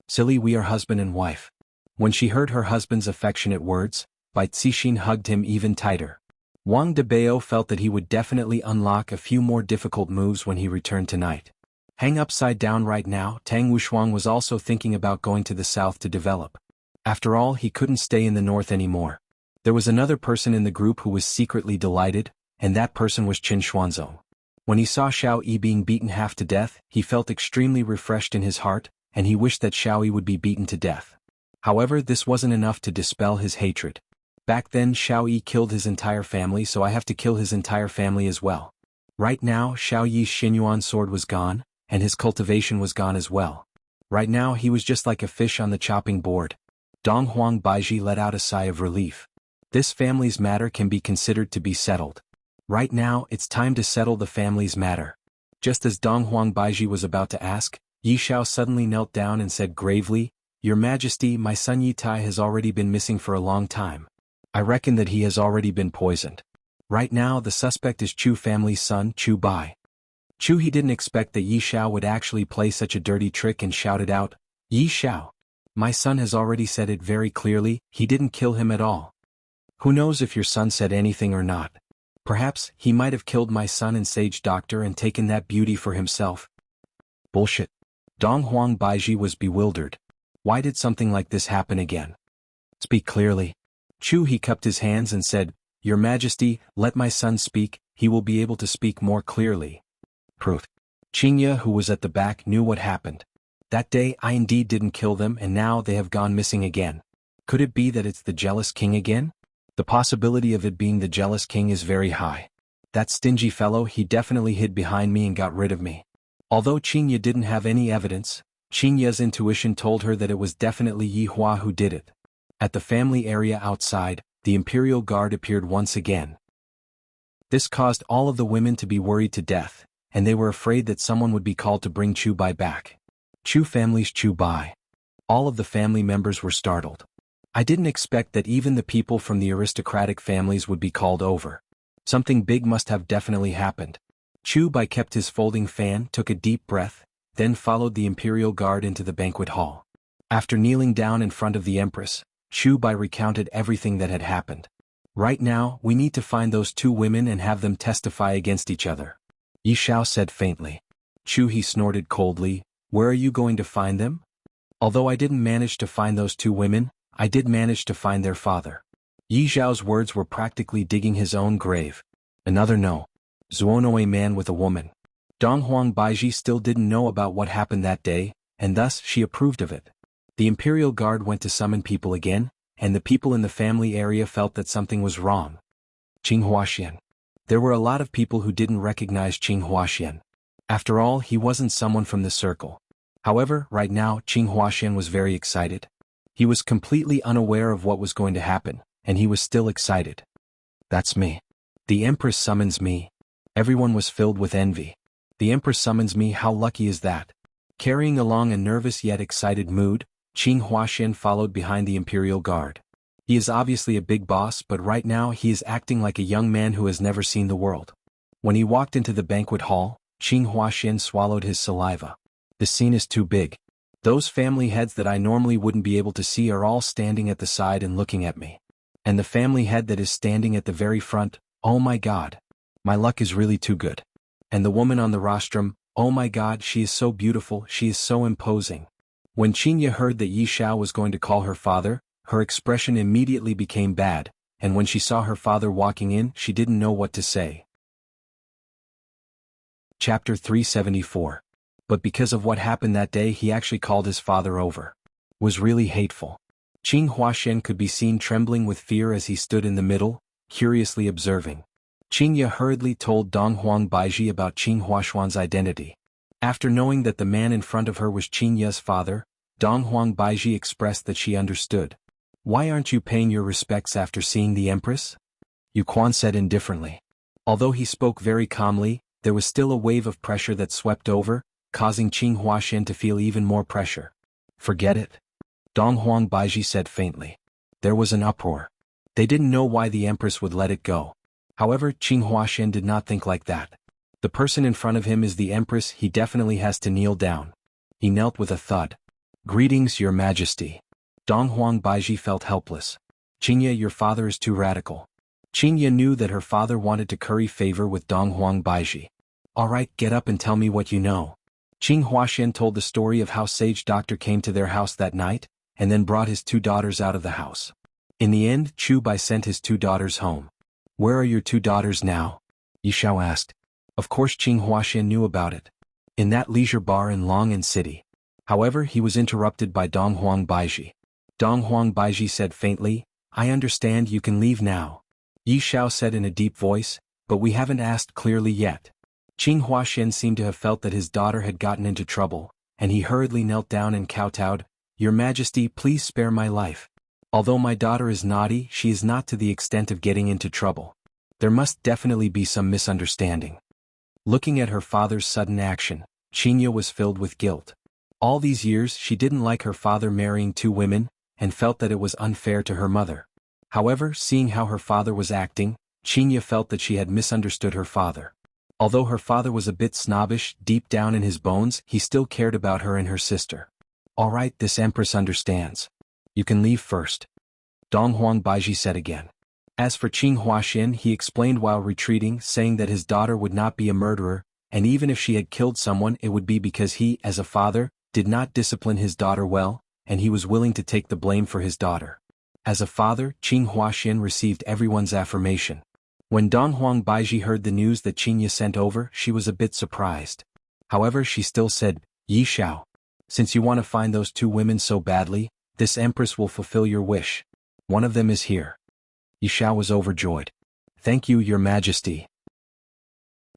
Speaker 1: Silly, we are husband and wife. When she heard her husband's affectionate words, Bai Cixin hugged him even tighter. Wang Debao felt that he would definitely unlock a few more difficult moves when he returned tonight. Hang upside down right now, Tang Wushuang was also thinking about going to the south to develop. After all, he couldn't stay in the north anymore. There was another person in the group who was secretly delighted, and that person was Qin Xuanzong. When he saw Xiao Yi being beaten half to death, he felt extremely refreshed in his heart, and he wished that Xiao Yi would be beaten to death. However, this wasn't enough to dispel his hatred. Back then, Xiao Yi killed his entire family, so I have to kill his entire family as well. Right now, Xiao Yi's Xuanhuan sword was gone, and his cultivation was gone as well. Right now he was just like a fish on the chopping board. Dong Huang Baiji let out a sigh of relief. This family's matter can be considered to be settled. Right now, it's time to settle the family's matter. Just as Dong Huang Baiji was about to ask, Yi Xiao suddenly knelt down and said gravely, "Your Majesty, my son Yi Tai has already been missing for a long time. I reckon that he has already been poisoned. Right now, the suspect is Chu family's son, Chu Bai." Chu he didn't expect that Yi Xiao would actually play such a dirty trick and shouted out, "Yi Xiao! My son has already said it very clearly, he didn't kill him at all. Who knows if your son said anything or not? Perhaps he might have killed my son and sage doctor and taken that beauty for himself." Bullshit. Dong Huang Baiji was bewildered. Why did something like this happen again? Speak clearly. Chu he cupped his hands and said, "Your Majesty, let my son speak, he will be able to speak more clearly." Proof. Xianxia, who was at the back, knew what happened. That day I indeed didn't kill them and now they have gone missing again. Could it be that it's the jealous king again? The possibility of it being the jealous king is very high. That stingy fellow, he definitely hid behind me and got rid of me. Although Xianxia didn't have any evidence, Xianxia's intuition told her that it was definitely Yi Hua who did it. At the family area outside, the Imperial Guard appeared once again. This caused all of the women to be worried to death, and they were afraid that someone would be called to bring Chu Bai back. Chu family's Chu Bai. All of the family members were startled. I didn't expect that even the people from the aristocratic families would be called over. Something big must have definitely happened. Chu Bai kept his folding fan, took a deep breath, then followed the Imperial Guard into the banquet hall. After kneeling down in front of the Empress, Chu Bai recounted everything that had happened. "Right now, we need to find those two women and have them testify against each other," Yi Xiao said faintly. Chu he snorted coldly, "Where are you going to find them?" "Although I didn't manage to find those two women, I did manage to find their father." Yi Xiao's words were practically digging his own grave. Another no. Xuanhuan man with a woman. Dong Huang Baiji still didn't know about what happened that day, and thus she approved of it. The Imperial Guard went to summon people again, and the people in the family area felt that something was wrong. Xuanhuan. There were a lot of people who didn't recognize Xuanhuan. After all, he wasn't someone from the circle. However, right now, Xuanhuan was very excited. He was completely unaware of what was going to happen, and he was still excited. "That's me. The Empress summons me." Everyone was filled with envy. "The Empress summons me, how lucky is that?" Carrying along a nervous yet excited mood, Xuanhuan followed behind the Imperial Guard. He is obviously a big boss, but right now he is acting like a young man who has never seen the world. When he walked into the banquet hall, Xuanhuan swallowed his saliva. The scene is too big. Those family heads that I normally wouldn't be able to see are all standing at the side and looking at me. And the family head that is standing at the very front, oh my god. My luck is really too good. And the woman on the rostrum, oh my god, she is so beautiful, she is so imposing. When Xianxia heard that Yi Xiao was going to call her father, her expression immediately became bad, and when she saw her father walking in, she didn't know what to say. Chapter 374. But because of what happened that day, he actually called his father over. Was really hateful. Xuanhuan could be seen trembling with fear as he stood in the middle, curiously observing. Xianxia hurriedly told Dong Huang Baiji about Xuanhuan's identity. After knowing that the man in front of her was Xianxia's father, Dong Huang Baiji expressed that she understood. "Why aren't you paying your respects after seeing the Empress?" Yu Quan said indifferently. Although he spoke very calmly, there was still a wave of pressure that swept over, causing Xuanhuan to feel even more pressure. "Forget it," Dong Huang Baiji said faintly. There was an uproar. They didn't know why the Empress would let it go. However, Xuanhuan did not think like that. The person in front of him is the Empress, he definitely has to kneel down. He knelt with a thud. "Greetings, Your Majesty." Dong Huang Baiji felt helpless. "Xianxia, your father is too radical." Xianxia knew that her father wanted to curry favor with Dong Huang Baiji. "All right, get up and tell me what you know." Xuanhuan told the story of how Sage Doctor came to their house that night, and then brought his two daughters out of the house. In the end, Chu Bai sent his two daughters home. "Where are your two daughters now?" Yi Xiao asked. Of course Xuanhuan knew about it. In that leisure bar in Long'an City. However, he was interrupted by Dong Huang Baiji. Dong Huang Baiji said faintly, "I understand, you can leave now." Yi Xiao said in a deep voice, "But we haven't asked clearly yet." Xuanhuan seemed to have felt that his daughter had gotten into trouble, and he hurriedly knelt down and kowtowed, "Your Majesty, please spare my life. Although my daughter is naughty, she is not to the extent of getting into trouble. There must definitely be some misunderstanding. Looking at her father's sudden action, Xianxia was filled with guilt. All these years she didn't like her father marrying two women, and felt that it was unfair to her mother. However, seeing how her father was acting, Xianxia felt that she had misunderstood her father. Although her father was a bit snobbish, deep down in his bones he still cared about her and her sister. "Alright, this empress understands. You can leave first," Donghuang Baiji said again. As for xuanhuan, he explained while retreating, saying that his daughter would not be a murderer, and even if she had killed someone it would be because he, as a father, did not discipline his daughter well, and he was willing to take the blame for his daughter. As a father, xuanhuan received everyone's affirmation. When Donghuang Baiji heard the news that Xianxia sent over, she was a bit surprised. However, she still said, "Yi Xiao. Since you want to find those two women so badly, this empress will fulfill your wish. One of them is here." Yi Xiao was overjoyed. "Thank you, Your Majesty."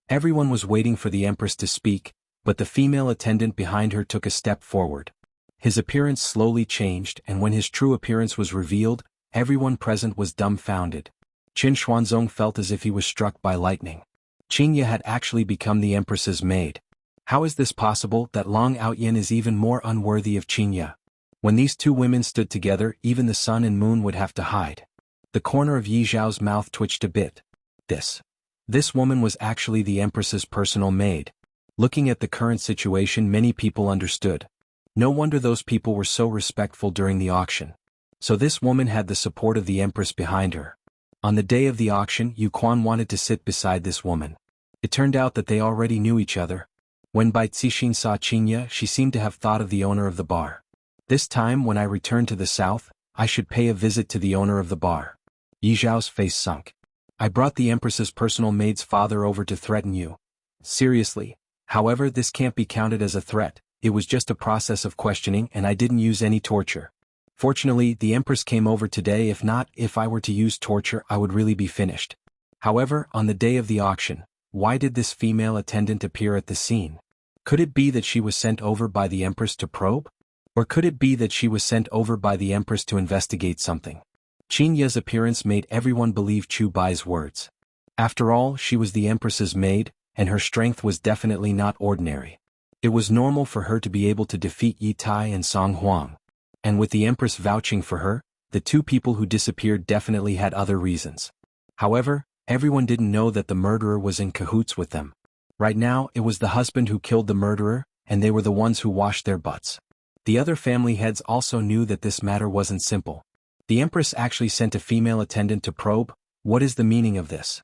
Speaker 1: Everyone was waiting for the empress to speak, but the female attendant behind her took a step forward. His appearance slowly changed, and when his true appearance was revealed, everyone present was dumbfounded. Qin Xuanzong felt as if he was struck by lightning. Xianxia had actually become the empress's maid. How is this possible that Long Outyin is even more unworthy of Xianxia? When these two women stood together, even the sun and moon would have to hide. The corner of Yi Zhao's mouth twitched a bit. This woman was actually the empress's personal maid. Looking at the current situation, many people understood. No wonder those people were so respectful during the auction. So this woman had the support of the empress behind her. On the day of the auction, Xuanhuan wanted to sit beside this woman. It turned out that they already knew each other. When Bai Cixin saw Xianxia, she seemed to have thought of the owner of the bar. "This time when I return to the south, I should pay a visit to the owner of the bar." Yi Zhao's face sunk. "I brought the empress's personal maid's father over to threaten you." "Seriously. However, this can't be counted as a threat. It was just a process of questioning and I didn't use any torture. Fortunately, the empress came over today. If not, if I were to use torture I would really be finished." However, on the day of the auction, why did this female attendant appear at the scene? Could it be that she was sent over by the empress to probe? Or could it be that she was sent over by the empress to investigate something? Xianxia's appearance made everyone believe Chu Bai's words. After all, she was the empress's maid, and her strength was definitely not ordinary. It was normal for her to be able to defeat Yi Tai and Song Huang. And with the empress vouching for her, the two people who disappeared definitely had other reasons. However, everyone didn't know that the murderer was in cahoots with them. Right now, it was the husband who killed the murderer, and they were the ones who washed their butts. The other family heads also knew that this matter wasn't simple. The empress actually sent a female attendant to probe. What is the meaning of this?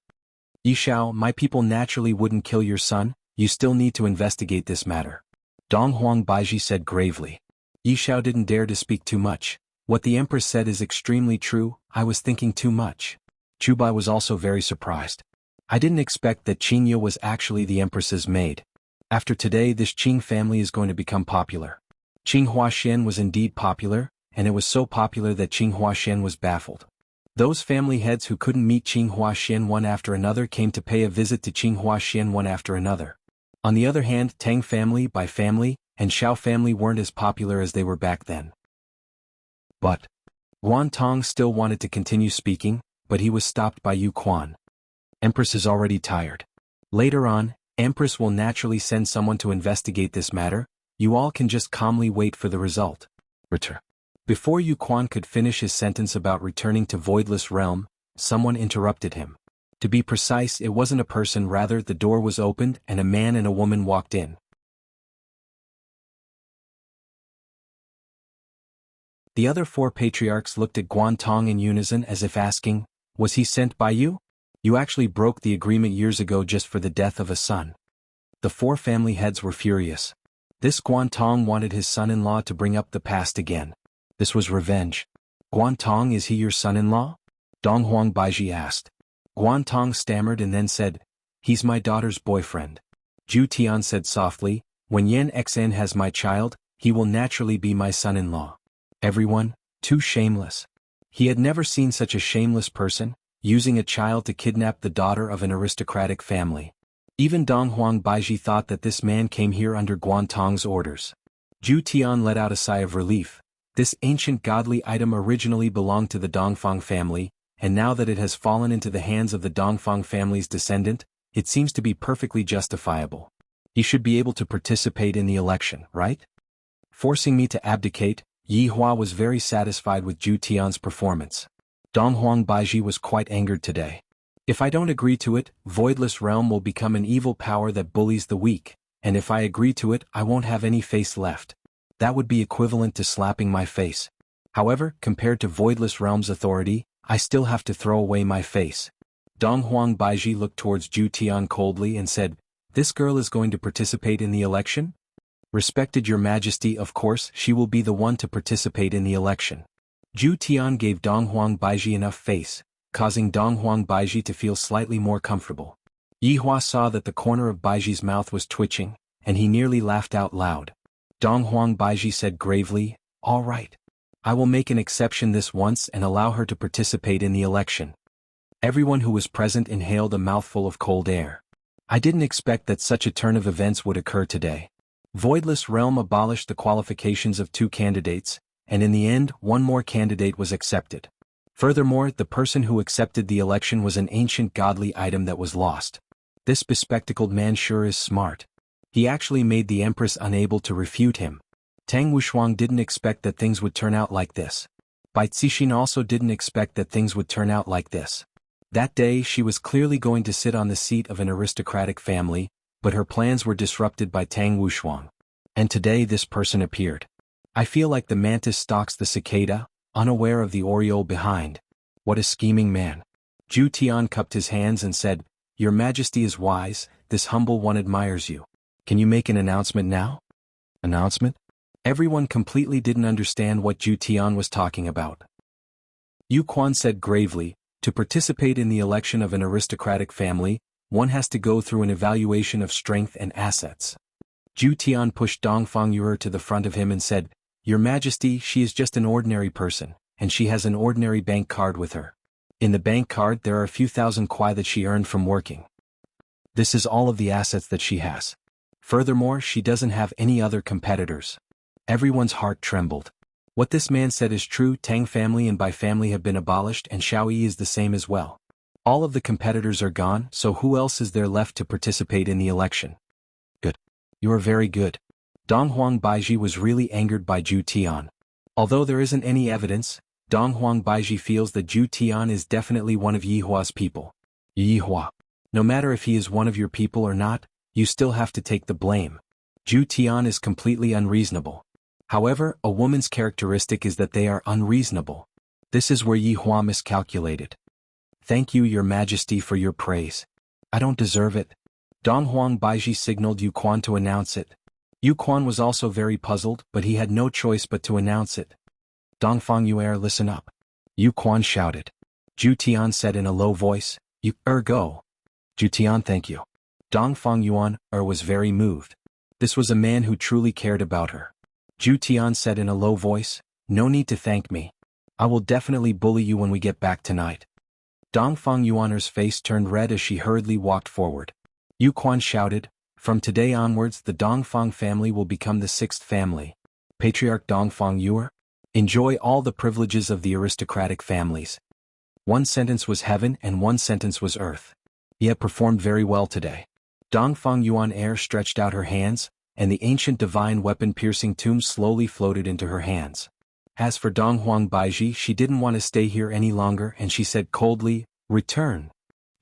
Speaker 1: "Yi Xiao, my people naturally wouldn't kill your son. You still need to investigate this matter," Donghuang Baiji said gravely. Yi Xiao didn't dare to speak too much. "What the empress said is extremely true. I was thinking too much." Chu Bai was also very surprised. "I didn't expect that Xianxia was actually the empress's maid. After today, this Qing family is going to become popular." Xuanhuan was indeed popular, and it was so popular that Xuanhuan was baffled. Those family heads who couldn't meet Xuanhuan one after another came to pay a visit to Xuanhuan one after another. On the other hand, Tang family, Bai family, and Xiao family weren't as popular as they were back then. But Guan Tong still wanted to continue speaking, but he was stopped by Yu Quan. "Empress is already tired. Later on, Empress will naturally send someone to investigate this matter. You all can just calmly wait for the result. Return." Before Yu Quan could finish his sentence about returning to Voidless Realm, someone interrupted him. To be precise, it wasn't a person, rather the door was opened and a man and a woman walked in. The other four patriarchs looked at Guan Tong in unison as if asking, "Was he sent by you? You actually broke the agreement years ago just for the death of a son." The four family heads were furious. This Guan Tong wanted his son-in-law to bring up the past again. This was revenge. "Guan Tong, is he your son-in-law?" Donghuang Baiji asked. Guan Tong stammered and then said, "He's my daughter's boyfriend." Zhu Tian said softly, "When Yan Xen has my child, he will naturally be my son-in-law." Everyone, too shameless. He had never seen such a shameless person, using a child to kidnap the daughter of an aristocratic family. Even Donghuang Baiji thought that this man came here under Guan Tong's orders. Zhu Tian let out a sigh of relief. This ancient godly item originally belonged to the Dongfang family, and now that it has fallen into the hands of the Dongfang family's descendant, it seems to be perfectly justifiable. He should be able to participate in the election, right? Forcing me to abdicate, Yi Hua was very satisfied with Zhu Tian's performance. Donghuang Baiji was quite angered today. If I don't agree to it, Voidless Realm will become an evil power that bullies the weak, and if I agree to it, I won't have any face left. That would be equivalent to slapping my face. However, compared to Voidless Realm's authority, I still have to throw away my face. Donghuang Baiji looked towards Zhu Tian coldly and said, "This girl is going to participate in the election? Respected Your Majesty, of course, she will be the one to participate in the election." Zhu Tian gave Donghuang Baiji enough face, causing Donghuang Baiji to feel slightly more comfortable. Yi Hua saw that the corner of Baiji's mouth was twitching, and he nearly laughed out loud. Donghuang Baiji said gravely, "All right. I will make an exception this once and allow her to participate in the election." Everyone who was present inhaled a mouthful of cold air. I didn't expect that such a turn of events would occur today. Voidless Realm abolished the qualifications of 2 candidates, and in the end, 1 more candidate was accepted. Furthermore, the person who accepted the election was an ancient godly item that was lost. This bespectacled man sure is smart. He actually made the Empress unable to refute him. Tang Wuxuang didn't expect that things would turn out like this. Bai Cixin also didn't expect that things would turn out like this. That day she was clearly going to sit on the seat of an aristocratic family, but her plans were disrupted by Tang Wuxuang. And today this person appeared. I feel like the mantis stalks the cicada, unaware of the oriole behind. What a scheming man. Zhu Tian cupped his hands and said, "Your Majesty is wise, this humble one admires you. Can you make an announcement now?" Announcement? Everyone completely didn't understand what Zhu Tian was talking about. Yu Quan said gravely, "To participate in the election of an aristocratic family, one has to go through an evaluation of strength and assets." Zhu Tian pushed Dongfang Yuer to the front of him and said, "Your Majesty, she is just an ordinary person, and she has an ordinary bank card with her. In the bank card there are a few thousand kuai that she earned from working. This is all of the assets that she has. Furthermore, she doesn't have any other competitors." Everyone's heart trembled. What this man said is true. Tang family and Bai family have been abolished, and Xiaoyi is the same as well. All of the competitors are gone, so who else is there left to participate in the election? Good. You are very good. Donghuang Baiji was really angered by Zhu Tian. Although there isn't any evidence, Donghuang Baiji feels that Zhu Tian is definitely one of Yi Hua's people. Yi Hua. No matter if he is one of your people or not, you still have to take the blame. Zhu Tian is completely unreasonable. However, a woman's characteristic is that they are unreasonable. This is where Yi Hua miscalculated. Thank you, Your Majesty, for your praise. I don't deserve it. Donghuang Baiji signaled Yu Quan to announce it. Yu Quan was also very puzzled, but he had no choice but to announce it. Dongfang Yuer, listen up. Yu Quan shouted. Zhu Tian said in a low voice, "You, go." Zhu Tian, thank you. Dongfang Yuan, was very moved. This was a man who truly cared about her. Zhu Tian said in a low voice, "No need to thank me. I will definitely bully you when we get back tonight." Dongfang Yuaner's face turned red as she hurriedly walked forward. Yu Quan shouted, "From today onwards the Dongfang family will become the 6th family. Patriarch Dongfang Yuer, enjoy all the privileges of the aristocratic families." 1 sentence was heaven and 1 sentence was earth. He had performed very well today. Dongfang Yuan stretched out her hands, and the ancient divine weapon-piercing tomb slowly floated into her hands. As for Donghuang Baiji, she didn't want to stay here any longer, and she said coldly, "Return."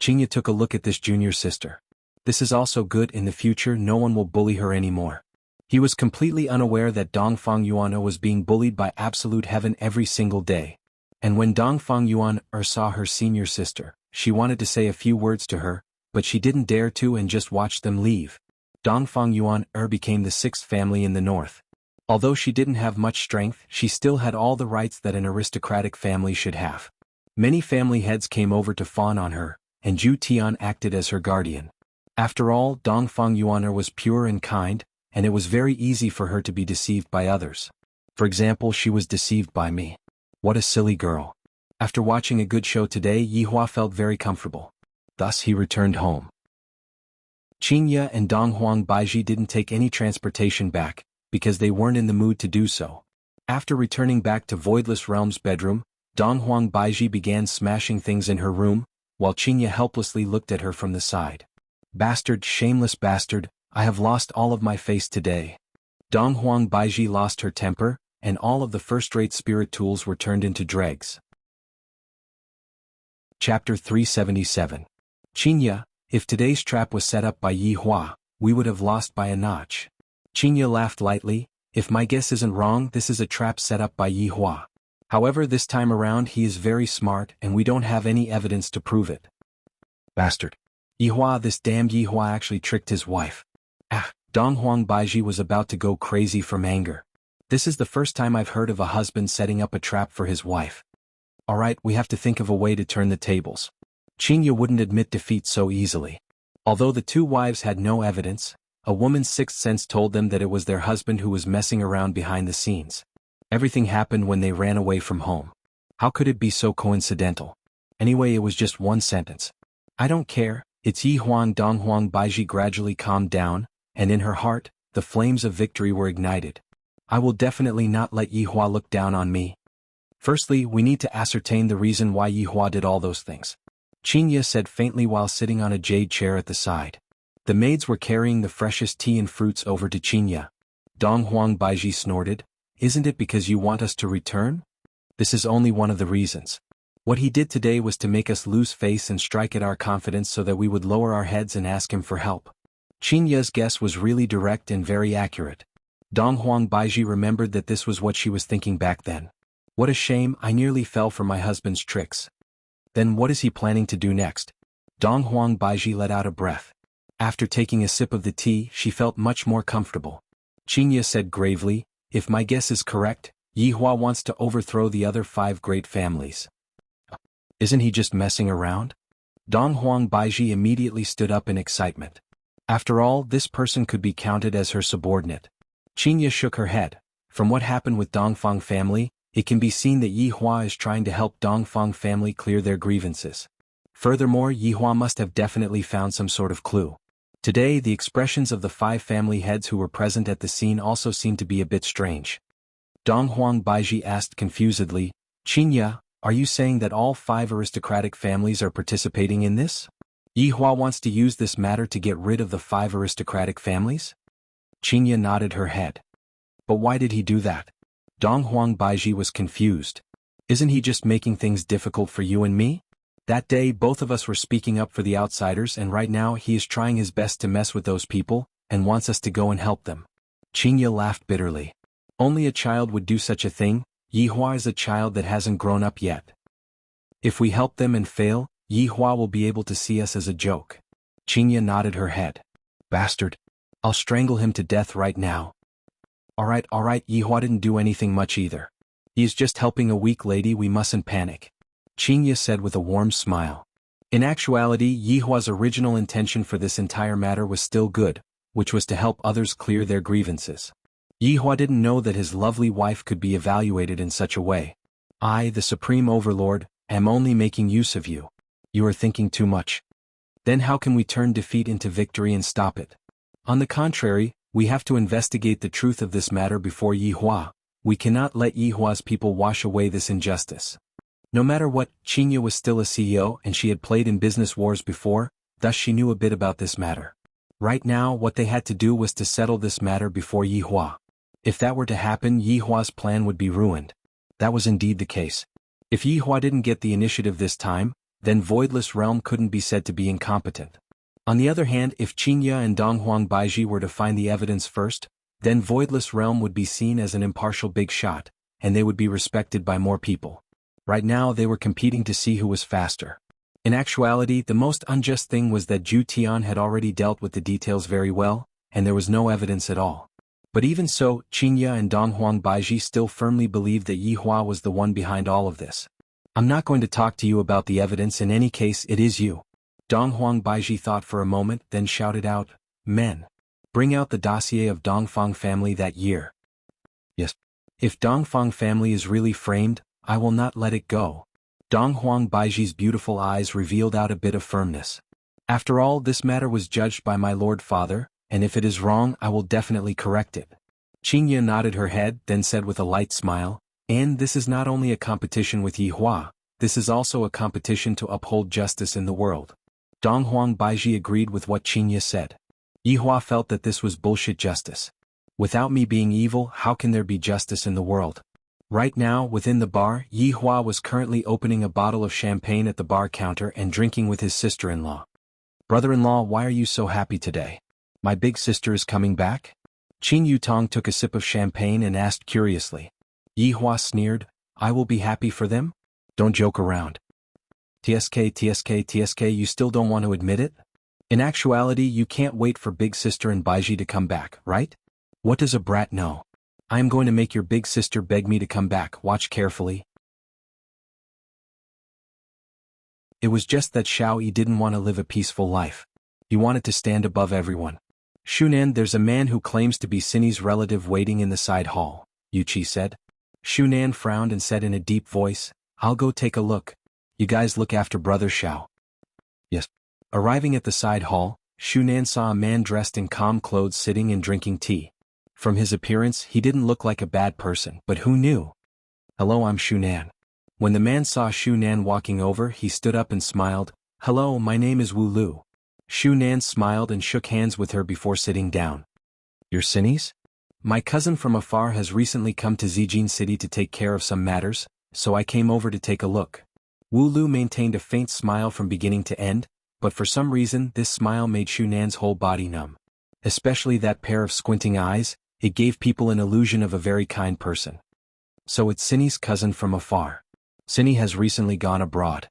Speaker 1: Xianxia took a look at this junior sister. This is also good. In the future no one will bully her anymore. He was completely unaware that Dongfang Yuan was being bullied by absolute heaven every single day. And when Dongfang Yuan saw her senior sister, she wanted to say a few words to her, but she didn't dare to and just watched them leave. Dongfang Yuan became the 6th family in the north. Although she didn't have much strength, she still had all the rights that an aristocratic family should have. Many family heads came over to fawn on her, and Zhu Tian acted as her guardian. After all, Dongfang Yuan was pure and kind, and it was very easy for her to be deceived by others. For example, she was deceived by me. What a silly girl. After watching a good show today, Yi Hua felt very comfortable. Thus he returned home. Xianxia and Donghuang Baiji didn't take any transportation back, because they weren't in the mood to do so. After returning back to Voidless Realm's bedroom, Donghuang Baiji began smashing things in her room, while Xianxia helplessly looked at her from the side. Bastard, shameless bastard, I have lost all of my face today. Donghuang Baiji lost her temper, and all of the first-rate spirit tools were turned into dregs. Chapter 377. Xianxia, if today's trap was set up by Yi Hua, we would have lost by a notch. Xianxia laughed lightly. If my guess isn't wrong, this is a trap set up by Yi Hua. However, this time around he is very smart and we don't have any evidence to prove it. Bastard. Yi Hua, this damned Yi Hua actually tricked his wife. Donghuang Baiji was about to go crazy from anger. This is the first time I've heard of a husband setting up a trap for his wife. Alright, we have to think of a way to turn the tables. Xianxia wouldn't admit defeat so easily. Although the two wives had no evidence, a woman's sixth sense told them that it was their husband who was messing around behind the scenes. Everything happened when they ran away from home. How could it be so coincidental? Anyway, it was just one sentence. I don't care, it's Yi Huan. Donghuang Baiji gradually calmed down, and in her heart, the flames of victory were ignited. I will definitely not let Yi Hua look down on me. Firstly, we need to ascertain the reason why Yi Hua did all those things. Xianxia said faintly while sitting on a jade chair at the side. The maids were carrying the freshest tea and fruits over to Xianxia. Donghuang Baiji snorted. Isn't it because you want us to return? This is only one of the reasons. What he did today was to make us lose face and strike at our confidence so that we would lower our heads and ask him for help. Xianxia's guess was really direct and very accurate. Donghuang Baiji remembered that this was what she was thinking back then. What a shame, I nearly fell for my husband's tricks. Then what is he planning to do next? Donghuang Baiji let out a breath. After taking a sip of the tea, she felt much more comfortable. Xianxia said gravely, if my guess is correct, Yi Hua wants to overthrow the other 5 great families. Isn't he just messing around? Donghuang Baiji immediately stood up in excitement. After all, this person could be counted as her subordinate. Xianxia shook her head. From what happened with Dongfang family, it can be seen that Yi Hua is trying to help Dongfang family clear their grievances. Furthermore, Yi Hua must have definitely found some sort of clue. Today, the expressions of the 5 family heads who were present at the scene also seemed to be a bit strange. Donghuang Baiji asked confusedly, Xianxia, are you saying that all 5 aristocratic families are participating in this? Yi Hua wants to use this matter to get rid of the 5 aristocratic families? Xianxia nodded her head. But why did he do that? Donghuang Baiji was confused. Isn't he just making things difficult for you and me? That day both of us were speaking up for the outsiders and right now he is trying his best to mess with those people, and wants us to go and help them. Xianxia laughed bitterly. Only a child would do such a thing. Yi Hua is a child that hasn't grown up yet. If we help them and fail, Yi Hua will be able to see us as a joke. Xianxia nodded her head. Bastard. I'll strangle him to death right now. Alright, Yi Hua didn't do anything much either. He is just helping a weak lady, we mustn't panic. Xianxia said with a warm smile. In actuality, Yi Hua's original intention for this entire matter was still good, which was to help others clear their grievances. Yi Hua didn't know that his lovely wife could be evaluated in such a way. I, the Supreme Overlord, am only making use of you. You are thinking too much. Then how can we turn defeat into victory and stop it? On the contrary, we have to investigate the truth of this matter before Yi Hua. We cannot let Yi Hua's people wash away this injustice. No matter what, Xianxia was still a CEO and she had played in business wars before, thus she knew a bit about this matter. Right now, what they had to do was to settle this matter before Yi Hua. If that were to happen, Yi Hua's plan would be ruined. That was indeed the case. If Yi Hua didn't get the initiative this time, then Voidless Realm couldn't be said to be incompetent. On the other hand, if Xianxia and Donghuang Baiji were to find the evidence first, then Voidless Realm would be seen as an impartial big shot, and they would be respected by more people. Right now they were competing to see who was faster. In actuality, the most unjust thing was that Zhu Tian had already dealt with the details very well, and there was no evidence at all. But even so, Xianxia and Donghuang Baiji still firmly believed that Yi Hua was the one behind all of this. I'm not going to talk to you about the evidence, in any case it is you. Donghuang Baiji thought for a moment, then shouted out, Men! Bring out the dossier of Dongfang family that year. Yes. If Dongfang family is really framed, I will not let it go. Donghuang Baiji's beautiful eyes revealed out a bit of firmness. After all, this matter was judged by my Lord Father, and if it is wrong I will definitely correct it. Xianxia nodded her head, then said with a light smile, "And this is not only a competition with Yihua, this is also a competition to uphold justice in the world." Donghuang Baiji agreed with what Xianxia said. Yihua felt that this was bullshit justice. Without me being evil, how can there be justice in the world? Right now, within the bar, Yihua was currently opening a bottle of champagne at the bar counter and drinking with his sister-in-law. "Brother-in-law, why are you so happy today? My big sister is coming back?" Qin Yutong took a sip of champagne and asked curiously. Yihua sneered, "I will be happy for them? Don't joke around. TSK, you still don't want to admit it? In actuality, you can't wait for big sister and Baiji to come back, right? What does a brat know? I am going to make your big sister beg me to come back, watch carefully." It was just that Xiao Yi didn't want to live a peaceful life. He wanted to stand above everyone. "Shunan, there's a man who claims to be Cindy's relative waiting in the side hall," Yuchi said. Shunan frowned and said in a deep voice, "I'll go take a look. You guys look after Brother Xiao." "Yes." Arriving at the side hall, Shunan saw a man dressed in calm clothes sitting and drinking tea. From his appearance, he didn't look like a bad person, but who knew? "Hello, I'm Shunan." When the man saw Shunan walking over, he stood up and smiled. "Hello, my name is Wu Lu." Shunan smiled and shook hands with her before sitting down. "You're Cindy's? My cousin from afar has recently come to Zijin City to take care of some matters, so I came over to take a look." Wu Lu maintained a faint smile from beginning to end, but for some reason this smile made Shunan's whole body numb. Especially that pair of squinting eyes, it gave people an illusion of a very kind person. "So it's Cindy's cousin from afar. Cindy has recently gone abroad."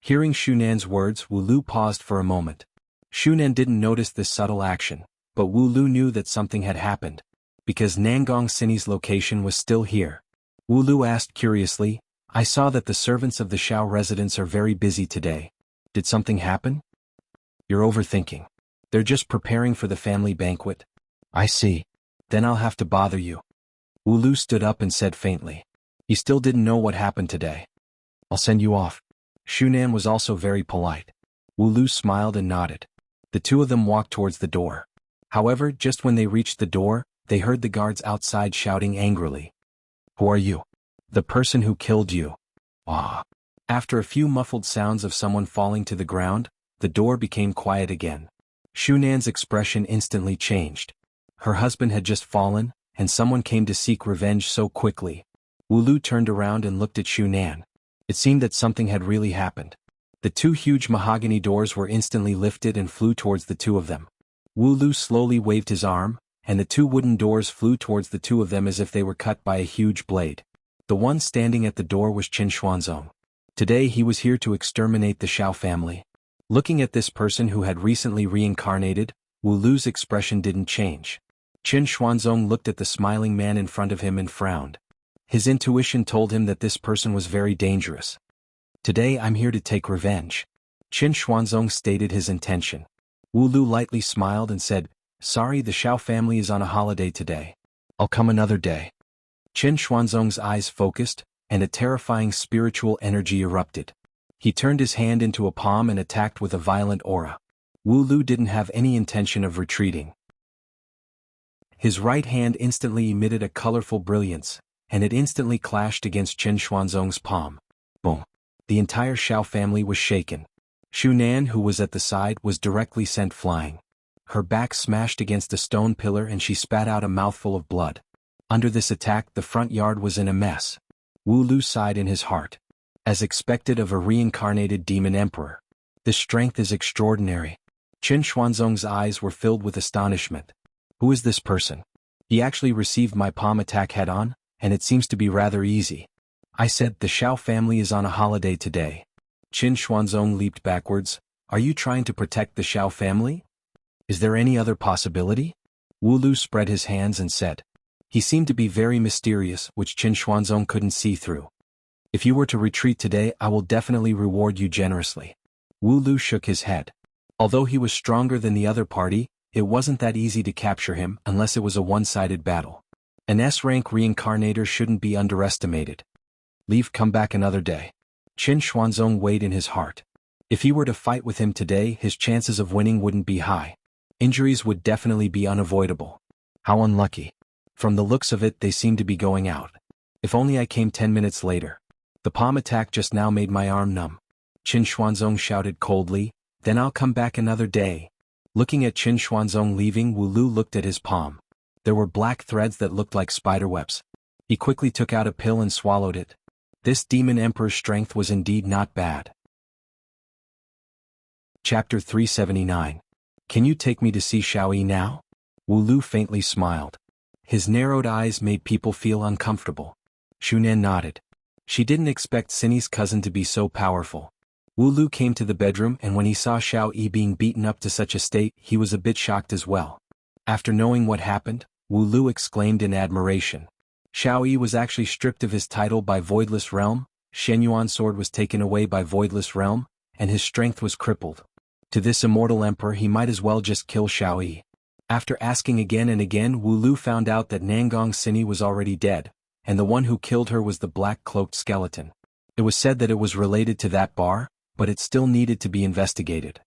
Speaker 1: Hearing Shunan's words, Wu Lu paused for a moment. Shunan didn't notice this subtle action, but Wu Lu knew that something had happened, because Nangong Cindy's location was still here. Wu Lu asked curiously, "I saw that the servants of the Xiao residence are very busy today. Did something happen?" "You're overthinking. They're just preparing for the family banquet." "I see. Then I'll have to bother you." Wu Lu stood up and said faintly. He still didn't know what happened today. "I'll send you off." Shunan was also very polite. Wu Lu smiled and nodded. The two of them walked towards the door. However, just when they reached the door, they heard the guards outside shouting angrily. "Who are you?" "The person who killed you." "Ah." After a few muffled sounds of someone falling to the ground, the door became quiet again. Shunan's expression instantly changed. Her husband had just fallen, and someone came to seek revenge so quickly. Wu Lu turned around and looked at Shunan. It seemed that something had really happened. The two huge mahogany doors were instantly lifted and flew towards the two of them. Wu Lu slowly waved his arm, and the two wooden doors flew towards the two of them as if they were cut by a huge blade. The one standing at the door was Qin Xuanzong. Today he was here to exterminate the Xiao family. Looking at this person who had recently reincarnated, Wu Lu's expression didn't change. Qin Xuanzong looked at the smiling man in front of him and frowned. His intuition told him that this person was very dangerous. "Today I'm here to take revenge." Qin Xuanzong stated his intention. Wu Lu lightly smiled and said, "Sorry, the Xiao family is on a holiday today. I'll come another day." Qin Xuanzong's eyes focused, and a terrifying spiritual energy erupted. He turned his hand into a palm and attacked with a violent aura. Wu Lu didn't have any intention of retreating. His right hand instantly emitted a colorful brilliance, and it instantly clashed against Qin Xuanzong's palm. Boom. The entire Xiao family was shaken. Shunan, who was at the side, was directly sent flying. Her back smashed against a stone pillar and she spat out a mouthful of blood. Under this attack, the front yard was in a mess. Wu Lu sighed in his heart. As expected of a reincarnated demon emperor. This strength is extraordinary. Qin Xuanzong's eyes were filled with astonishment. Who is this person? He actually received my palm attack head-on, and it seems to be rather easy. I said the Xiao family is on a holiday today. Qin Xuanzong leaped backwards. Are you trying to protect the Xiao family? Is there any other possibility? Wu Lu spread his hands and said. He seemed to be very mysterious, which Qin Xuanzong couldn't see through. If you were to retreat today, I will definitely reward you generously. Wu Lu shook his head. Although he was stronger than the other party, it wasn't that easy to capture him unless it was a one-sided battle. An S-rank reincarnator shouldn't be underestimated. Leave, come back another day. Qin Xuanzong weighed in his heart. If he were to fight with him today, his chances of winning wouldn't be high. Injuries would definitely be unavoidable. How unlucky. From the looks of it, they seem to be going out. If only I came 10 minutes later. The palm attack just now made my arm numb. Qin Xuanzong shouted coldly, then I'll come back another day. Looking at Qin Xuanzong leaving, Wu Lu looked at his palm. There were black threads that looked like spiderwebs. He quickly took out a pill and swallowed it. This demon emperor's strength was indeed not bad. Chapter 379. Can you take me to see Xiaoyi now? Wu Lu faintly smiled. His narrowed eyes made people feel uncomfortable. Xuanhuan nodded. She didn't expect Cindy's cousin to be so powerful. Wu Lu came to the bedroom, and when he saw Xiaoyi being beaten up to such a state, he was a bit shocked as well. After knowing what happened, Wu Lu exclaimed in admiration. Xiaoyi was actually stripped of his title by Voidless Realm, Xuanhuan's sword was taken away by Voidless Realm, and his strength was crippled. To this immortal emperor, he might as well just kill Xiaoyi. After asking again and again, Wu Lu found out that Nangong Cindy was already dead, and the one who killed her was the black-cloaked skeleton. It was said that it was related to that bar, but it still needed to be investigated.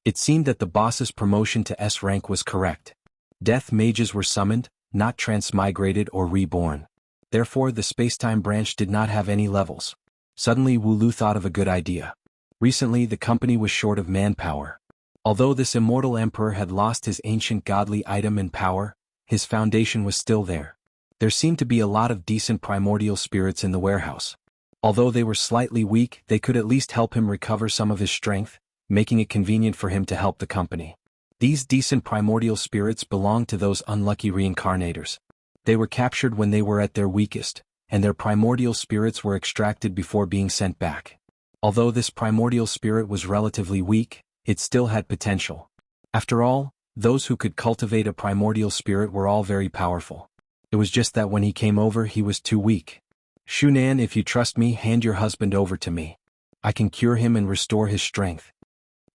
Speaker 1: It seemed that the boss's promotion to S rank was correct. Death mages were summoned, not transmigrated or reborn. Therefore, the spacetime branch did not have any levels. Suddenly, Wu Lu thought of a good idea. Recently, the company was short of manpower. Although this immortal emperor had lost his ancient godly item and power, his foundation was still there. There seemed to be a lot of decent primordial spirits in the warehouse. Although they were slightly weak, they could at least help him recover some of his strength, making it convenient for him to help the company. These decent primordial spirits belonged to those unlucky reincarnators. They were captured when they were at their weakest, and their primordial spirits were extracted before being sent back. Although this primordial spirit was relatively weak, it still had potential. After all, those who could cultivate a primordial spirit were all very powerful. It was just that when he came over, he was too weak. Xuanhuan, if you trust me, hand your husband over to me. I can cure him and restore his strength.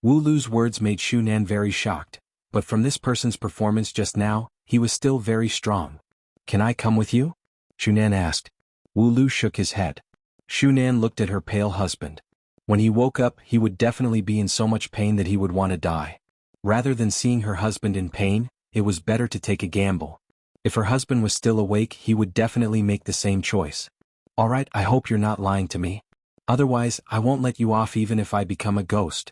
Speaker 1: Wu Lu's words made Xuanhuan very shocked, but from this person's performance just now, he was still very strong. Can I come with you? Xuanhuan asked. Wu Lu shook his head. Xuanhuan looked at her pale husband. When he woke up, he would definitely be in so much pain that he would want to die. Rather than seeing her husband in pain, it was better to take a gamble. If her husband was still awake, he would definitely make the same choice. Alright, I hope you're not lying to me. Otherwise, I won't let you off even if I become a ghost.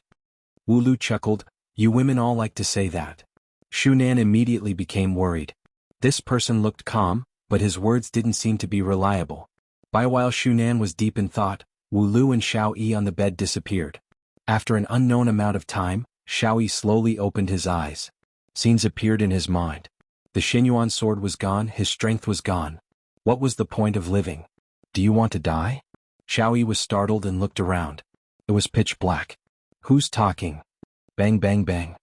Speaker 1: Wu Lu chuckled. You women all like to say that. Xuanhuan immediately became worried. This person looked calm, but his words didn't seem to be reliable. By a while Xuanhuan was deep in thought, Wu Lu and Xiaoyi on the bed disappeared. After an unknown amount of time, Xiaoyi slowly opened his eyes. Scenes appeared in his mind. The Xuanhuan sword was gone, his strength was gone. What was the point of living? Do you want to die? Xiaoyi was startled and looked around. It was pitch black. Who's talking? Bang bang bang.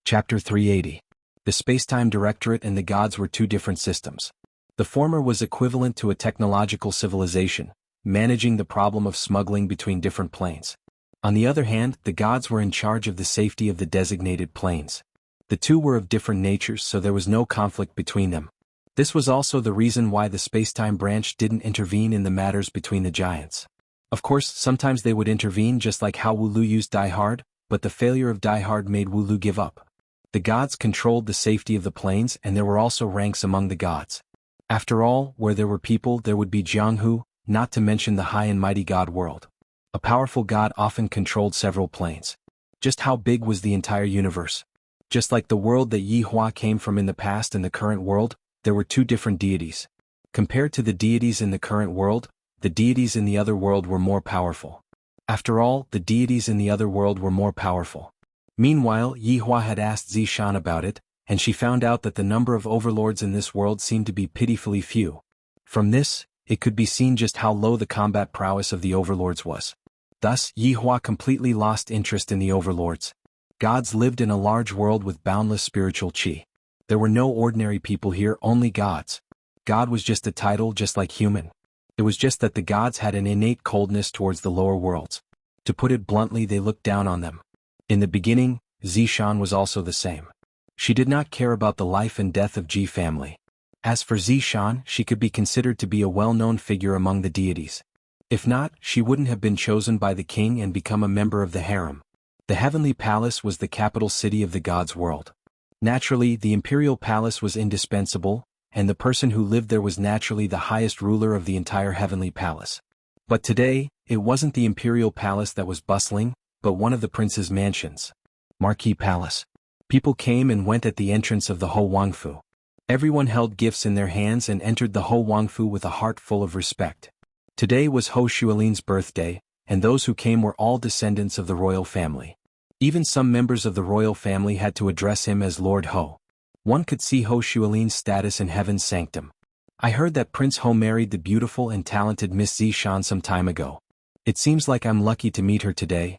Speaker 1: Chapter 380. The Spacetime Directorate and the Gods were two different systems. The former was equivalent to a technological civilization, managing the problem of smuggling between different planes. On the other hand, the gods were in charge of the safety of the designated planes. The two were of different natures, so there was no conflict between them. This was also the reason why the spacetime branch didn't intervene in the matters between the giants. Of course, sometimes they would intervene just like how Wu Lu used Die Hard, but the failure of Die Hard made Wu Lu give up. The gods controlled the safety of the planes, and there were also ranks among the gods. After all, where there were people, there would be jianghu, not to mention the high and mighty god world. A powerful god often controlled several planes. Just how big was the entire universe? Just like the world that Yi Hua came from in the past and the current world, there were two different deities. Compared to the deities in the current world, the deities in the other world were more powerful. After all, the deities in the other world were more powerful. Meanwhile, Yi Hua had asked Zishan about it, and she found out that the number of overlords in this world seemed to be pitifully few. From this, it could be seen just how low the combat prowess of the overlords was. Thus, Yi Hua completely lost interest in the overlords. Gods lived in a large world with boundless spiritual qi. There were no ordinary people here, only gods. God was just a title, just like human. It was just that the gods had an innate coldness towards the lower worlds. To put it bluntly, they looked down on them. In the beginning, Zishan was also the same. She did not care about the life and death of Ji family. As for Zishan, she could be considered to be a well-known figure among the deities. If not, she wouldn't have been chosen by the king and become a member of the harem. The heavenly palace was the capital city of the gods' world. Naturally, the imperial palace was indispensable, and the person who lived there was naturally the highest ruler of the entire heavenly palace. But today, it wasn't the imperial palace that was bustling, but one of the prince's mansions. Marquee Palace. People came and went at the entrance of the Ho Wangfu. Everyone held gifts in their hands and entered the Ho Wangfu with a heart full of respect. Today was Ho Xuelin's birthday, and those who came were all descendants of the royal family. Even some members of the royal family had to address him as Lord Ho. One could see Ho Xuelin's status in heaven's sanctum. I heard that Prince Ho married the beautiful and talented Miss Zishan some time ago. It seems like I'm lucky to meet her today.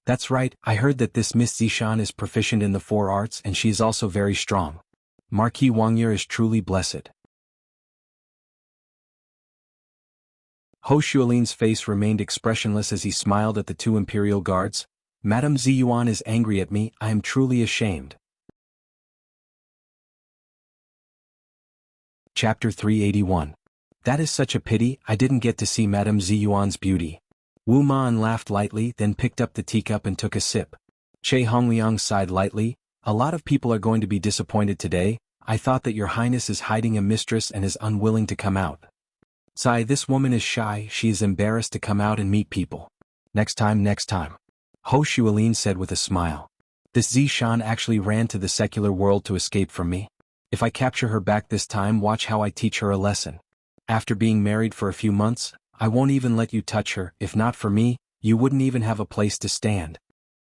Speaker 1: That's right, I heard that this Miss Zishan is proficient in the 4 arts and she is also very strong. Marquis Wangye is truly blessed. Ho Xuelin's face remained expressionless as he smiled at the 2 imperial guards. Madame Ziyuan is angry at me, I am truly ashamed. Chapter 381. That is such a pity, I didn't get to see Madame Ziyuan's beauty. Wu Man laughed lightly, then picked up the teacup and took a sip. Che Hongliang sighed lightly. A lot of people are going to be disappointed today. I thought that your highness is hiding a mistress and is unwilling to come out. Sai, this woman is shy, she is embarrassed to come out and meet people. Next time. Ho Xuelin said with a smile. This Zishan actually ran to the secular world to escape from me. If I capture her back this time, watch how I teach her a lesson. After being married for a few months, I won't even let you touch her. If not for me, you wouldn't even have a place to stand.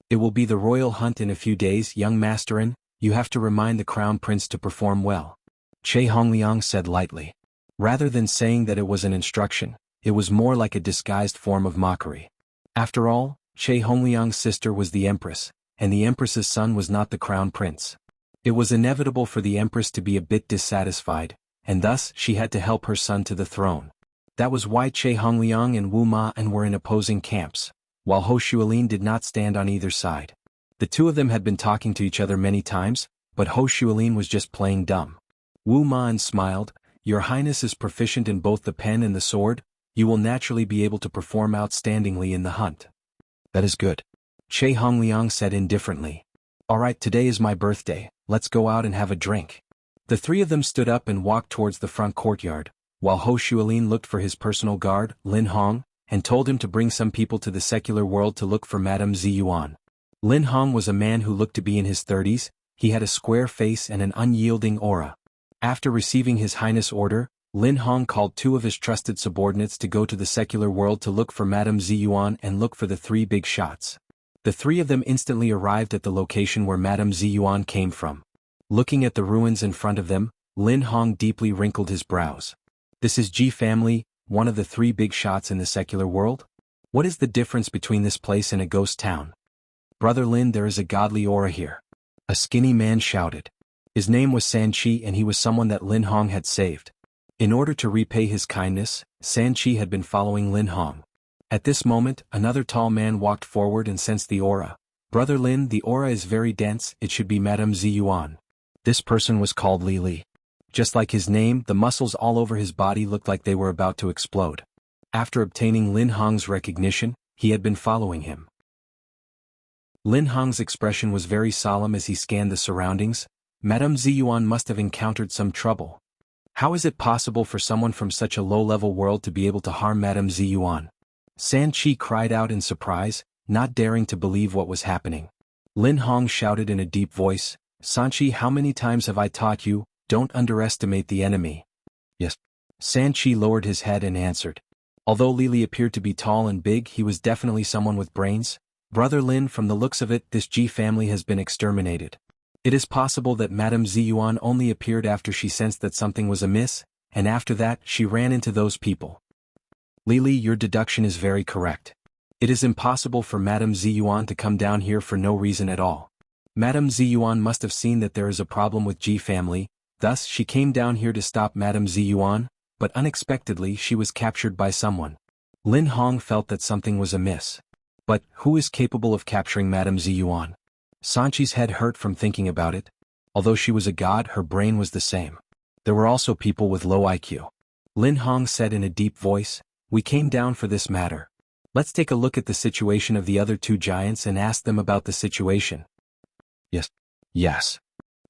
Speaker 1: It will be the royal hunt in a few days, young masterin. You have to remind the crown prince to perform well. Che Hongliang said lightly. Rather than saying that it was an instruction, it was more like a disguised form of mockery. After all, Che Hongliang's sister was the empress, and the empress's son was not the crown prince. It was inevitable for the empress to be a bit dissatisfied, and thus she had to help her son to the throne. That was why Che Hongliang and Wu Ma were in opposing camps, while Ho Xuelin did not stand on either side. The 2 of them had been talking to each other many times, but Ho Xuelin was just playing dumb. Wu Ma smiled. Your highness is proficient in both the pen and the sword, you will naturally be able to perform outstandingly in the hunt. That is good. Che Hongliang said indifferently. Alright, today is my birthday, let's go out and have a drink. The 3 of them stood up and walked towards the front courtyard, while Ho Xuelin looked for his personal guard, Lin Hong, and told him to bring some people to the secular world to look for Madame Ziyuan. Lin Hong was a man who looked to be in his 30s, he had a square face and an unyielding aura. After receiving his highness' order, Lin Hong called 2 of his trusted subordinates to go to the secular world to look for Madame Ziyuan and look for the 3 big shots. The 3 of them instantly arrived at the location where Madame Ziyuan came from. Looking at the ruins in front of them, Lin Hong deeply wrinkled his brows. This is Ji family, one of the 3 big shots in the secular world? What is the difference between this place and a ghost town? Brother Lin, there is a godly aura here. A skinny man shouted. His name was Sanchi and he was someone that Lin Hong had saved. In order to repay his kindness, Sanchi had been following Lin Hong. At this moment, another tall man walked forward and sensed the aura. Brother Lin, the aura is very dense, it should be Madame Ziyuan. This person was called Li Li. Just like his name, the muscles all over his body looked like they were about to explode. After obtaining Lin Hong's recognition, he had been following him. Lin Hong's expression was very solemn as he scanned the surroundings. Madame Ziyuan must have encountered some trouble. How is it possible for someone from such a low-level world to be able to harm Madame Ziyuan? Sanchi cried out in surprise, not daring to believe what was happening. Lin Hong shouted in a deep voice, Sanchi, how many times have I taught you, don't underestimate the enemy? Yes. Sanchi lowered his head and answered. Although Lili appeared to be tall and big, he was definitely someone with brains. Brother Lin, from the looks of it, this Ji family has been exterminated. It is possible that Madame Ziyuan only appeared after she sensed that something was amiss, and after that she ran into those people. Lili, your deduction is very correct. It is impossible for Madame Ziyuan to come down here for no reason at all. Madame Ziyuan must have seen that there is a problem with Ji family, thus she came down here to stop Madame Ziyuan, but unexpectedly she was captured by someone. Lin Hong felt that something was amiss. But, who is capable of capturing Madame Ziyuan? Sanchi's head hurt from thinking about it. Although she was a god, her brain was the same. There were also people with low IQ. Lin Hong said in a deep voice, we came down for this matter. Let's take a look at the situation of the other two giants and ask them about the situation. Yes. Yes.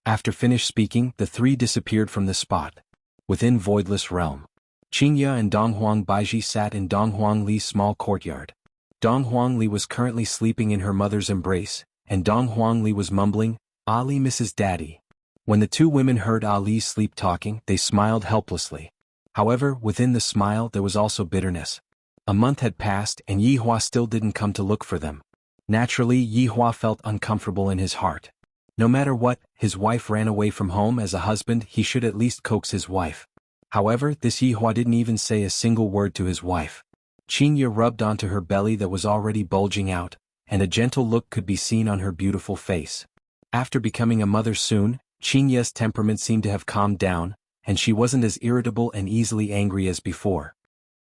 Speaker 1: After finished speaking, the three disappeared from the spot. Within Voidless Realm, Qingya and Donghuang Baiji sat in Donghuang Li's small courtyard. Donghuang Li was currently sleeping in her mother's embrace, and Donghuang Li was mumbling, "Ali misses Daddy." When the two women heard Ali's sleep talking, they smiled helplessly. However, within the smile there was also bitterness. A month had passed and Yihua still didn't come to look for them. Naturally, Yihua felt uncomfortable in his heart. No matter what, his wife ran away from home. As a husband, he should at least coax his wife. However, this Yihua didn't even say a single word to his wife. Qingya rubbed onto her belly that was already bulging out, and a gentle look could be seen on her beautiful face. After becoming a mother soon, Qingya's temperament seemed to have calmed down, and she wasn't as irritable and easily angry as before.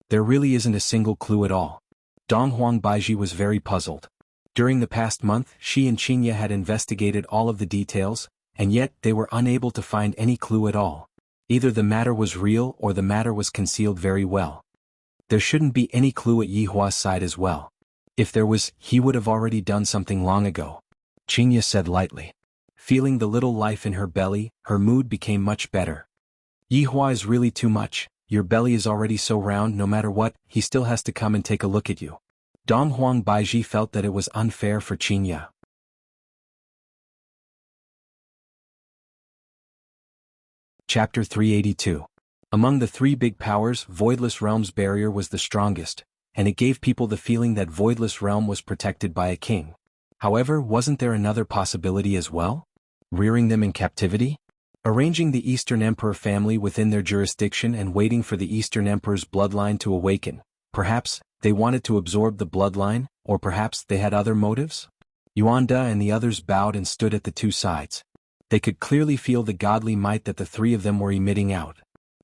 Speaker 1: There really isn't a single clue at all. Donghuang Baiji was very puzzled. During the past month, she and Qingya had investigated all of the details, and yet they were unable to find any clue at all. Either the matter was real or the matter was concealed very well. There shouldn't be any clue at Yihua's side as well. If there was, he would have already done something long ago. Qingya said lightly. Feeling the little life in her belly, her mood became much better. Yihua is really too much. Your belly is already so round. No matter what, he still has to come and take a look at you. Donghuang Baiji felt that it was unfair for Qingya. Chapter 382. Among the three big powers, Voidless Realm's barrier was the strongest, and it gave people the feeling that Voidless Realm was protected by a king. However, wasn't there another possibility as well? Rearing them in captivity? Arranging the Eastern Emperor family within their jurisdiction and waiting for the Eastern Emperor's bloodline to awaken. Perhaps they wanted to absorb the bloodline, or perhaps they had other motives? Yuanda and the others bowed and stood at the two sides. They could clearly feel the godly might that the three of them were emitting out.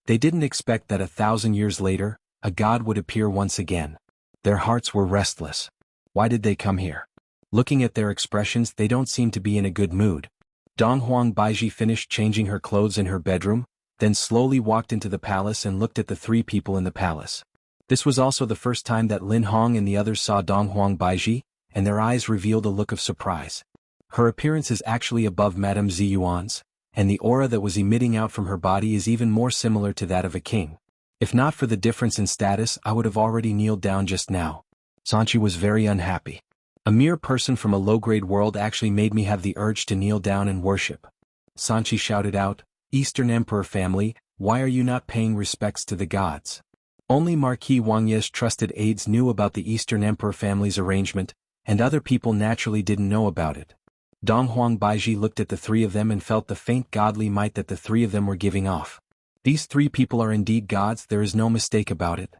Speaker 1: They didn't expect that 1,000 years later, a god would appear once again. Their hearts were restless. Why did they come here? Looking at their expressions, they don't seem to be in a good mood. Donghuang Baiji finished changing her clothes in her bedroom, then slowly walked into the palace and looked at the three people in the palace. This was also the first time that Lin Hong and the others saw Donghuang Baiji, and their eyes revealed a look of surprise. Her appearance is actually above Madame Ziyuan's, and the aura that was emitting out from her body is even more similar to that of a king. If not for the difference in status, I would have already kneeled down just now. Sanchi was very unhappy. A mere person from a low-grade world actually made me have the urge to kneel down and worship. Sanchi shouted out, "Eastern Emperor family, why are you not paying respects to the gods?" Only Marquis Wangye's trusted aides knew about the Eastern Emperor family's arrangement, and other people naturally didn't know about it. Donghuang Baiji looked at the three of them and felt the faint godly might that the three of them were giving off. These three people are indeed gods, there is no mistake about it.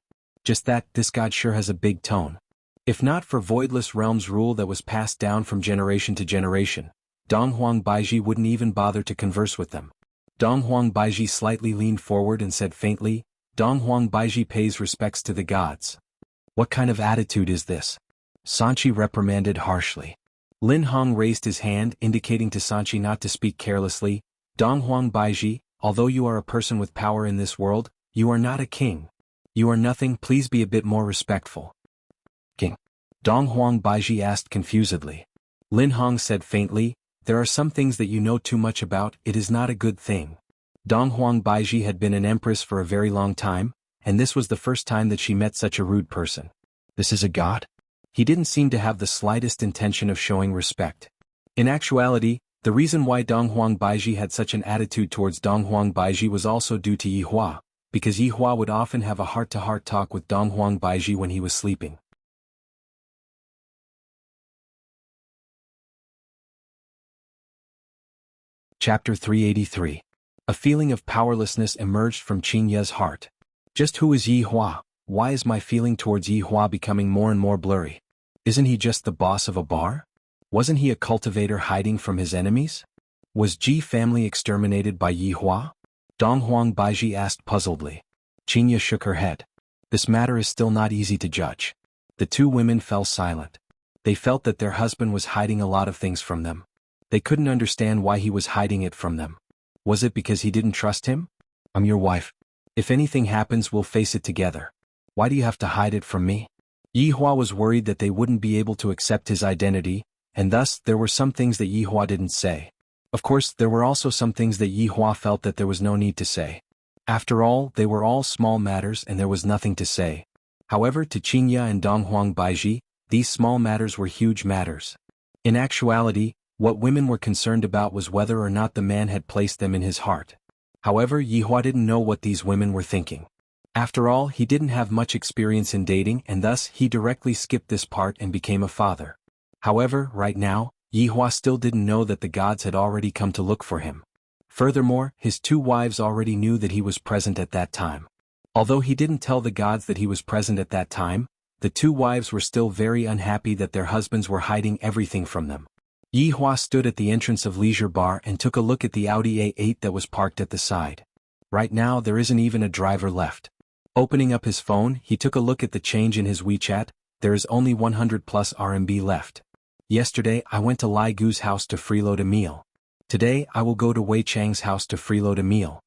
Speaker 1: Just that, this god sure has a big tone. If not for Voidless Realm's rule that was passed down from generation to generation, Donghuang Baiji wouldn't even bother to converse with them. Donghuang Baiji slightly leaned forward and said faintly, "Donghuang Baiji pays respects to the gods." What kind of attitude is this? Sanchi reprimanded harshly. Lin Hong raised his hand, indicating to Sanchi not to speak carelessly. "Donghuang Baiji, although you are a person with power in this world, you are not a king. You are nothing, please be a bit more respectful." "King?" Donghuang Baiji asked confusedly. Lin Hong said faintly, "There are some things that you know too much about, it is not a good thing." Donghuang Baiji had been an empress for a very long time, and this was the first time that she met such a rude person. This is a god? He didn't seem to have the slightest intention of showing respect. In actuality, the reason why Donghuang Baiji had such an attitude towards Donghuang Baiji was also due to Yihua, because Yihua would often have a heart-to-heart talk with Donghuang Baiji when he was sleeping. Chapter 383. A feeling of powerlessness emerged from Qingya's heart. Just who is Yihua? Why is my feeling towards Yihua becoming more and more blurry? Isn't he just the boss of a bar? Wasn't he a cultivator hiding from his enemies? Was Ji family exterminated by Yihua? Donghuang Baiji asked puzzledly. Qingya shook her head. This matter is still not easy to judge. The two women fell silent. They felt that their husband was hiding a lot of things from them. They couldn't understand why he was hiding it from them. Was it because he didn't trust him? "I'm your wife. If anything happens, we'll face it together. Why do you have to hide it from me?" Yihua was worried that they wouldn't be able to accept his identity, and thus there were some things that Yihua didn't say. Of course, there were also some things that Yihua felt that there was no need to say. After all, they were all small matters and there was nothing to say. However, to Xianxia and Donghuang Baiji, these small matters were huge matters. In actuality, what women were concerned about was whether or not the man had placed them in his heart. However, Yihua didn't know what these women were thinking. After all, he didn't have much experience in dating and thus he directly skipped this part and became a father. However, right now, Yihua still didn't know that the gods had already come to look for him. Furthermore, his two wives already knew that he was present at that time. Although he didn't tell the gods that he was present at that time, the two wives were still very unhappy that their husbands were hiding everything from them. Yihua stood at the entrance of Leisure Bar and took a look at the Audi A8 that was parked at the side. Right now there isn't even a driver left. Opening up his phone, he took a look at the change in his WeChat. There is only 100 plus RMB left. Yesterday I went to Lai Gu's house to freeload a meal. Today I will go to Wei Chang's house to freeload a meal.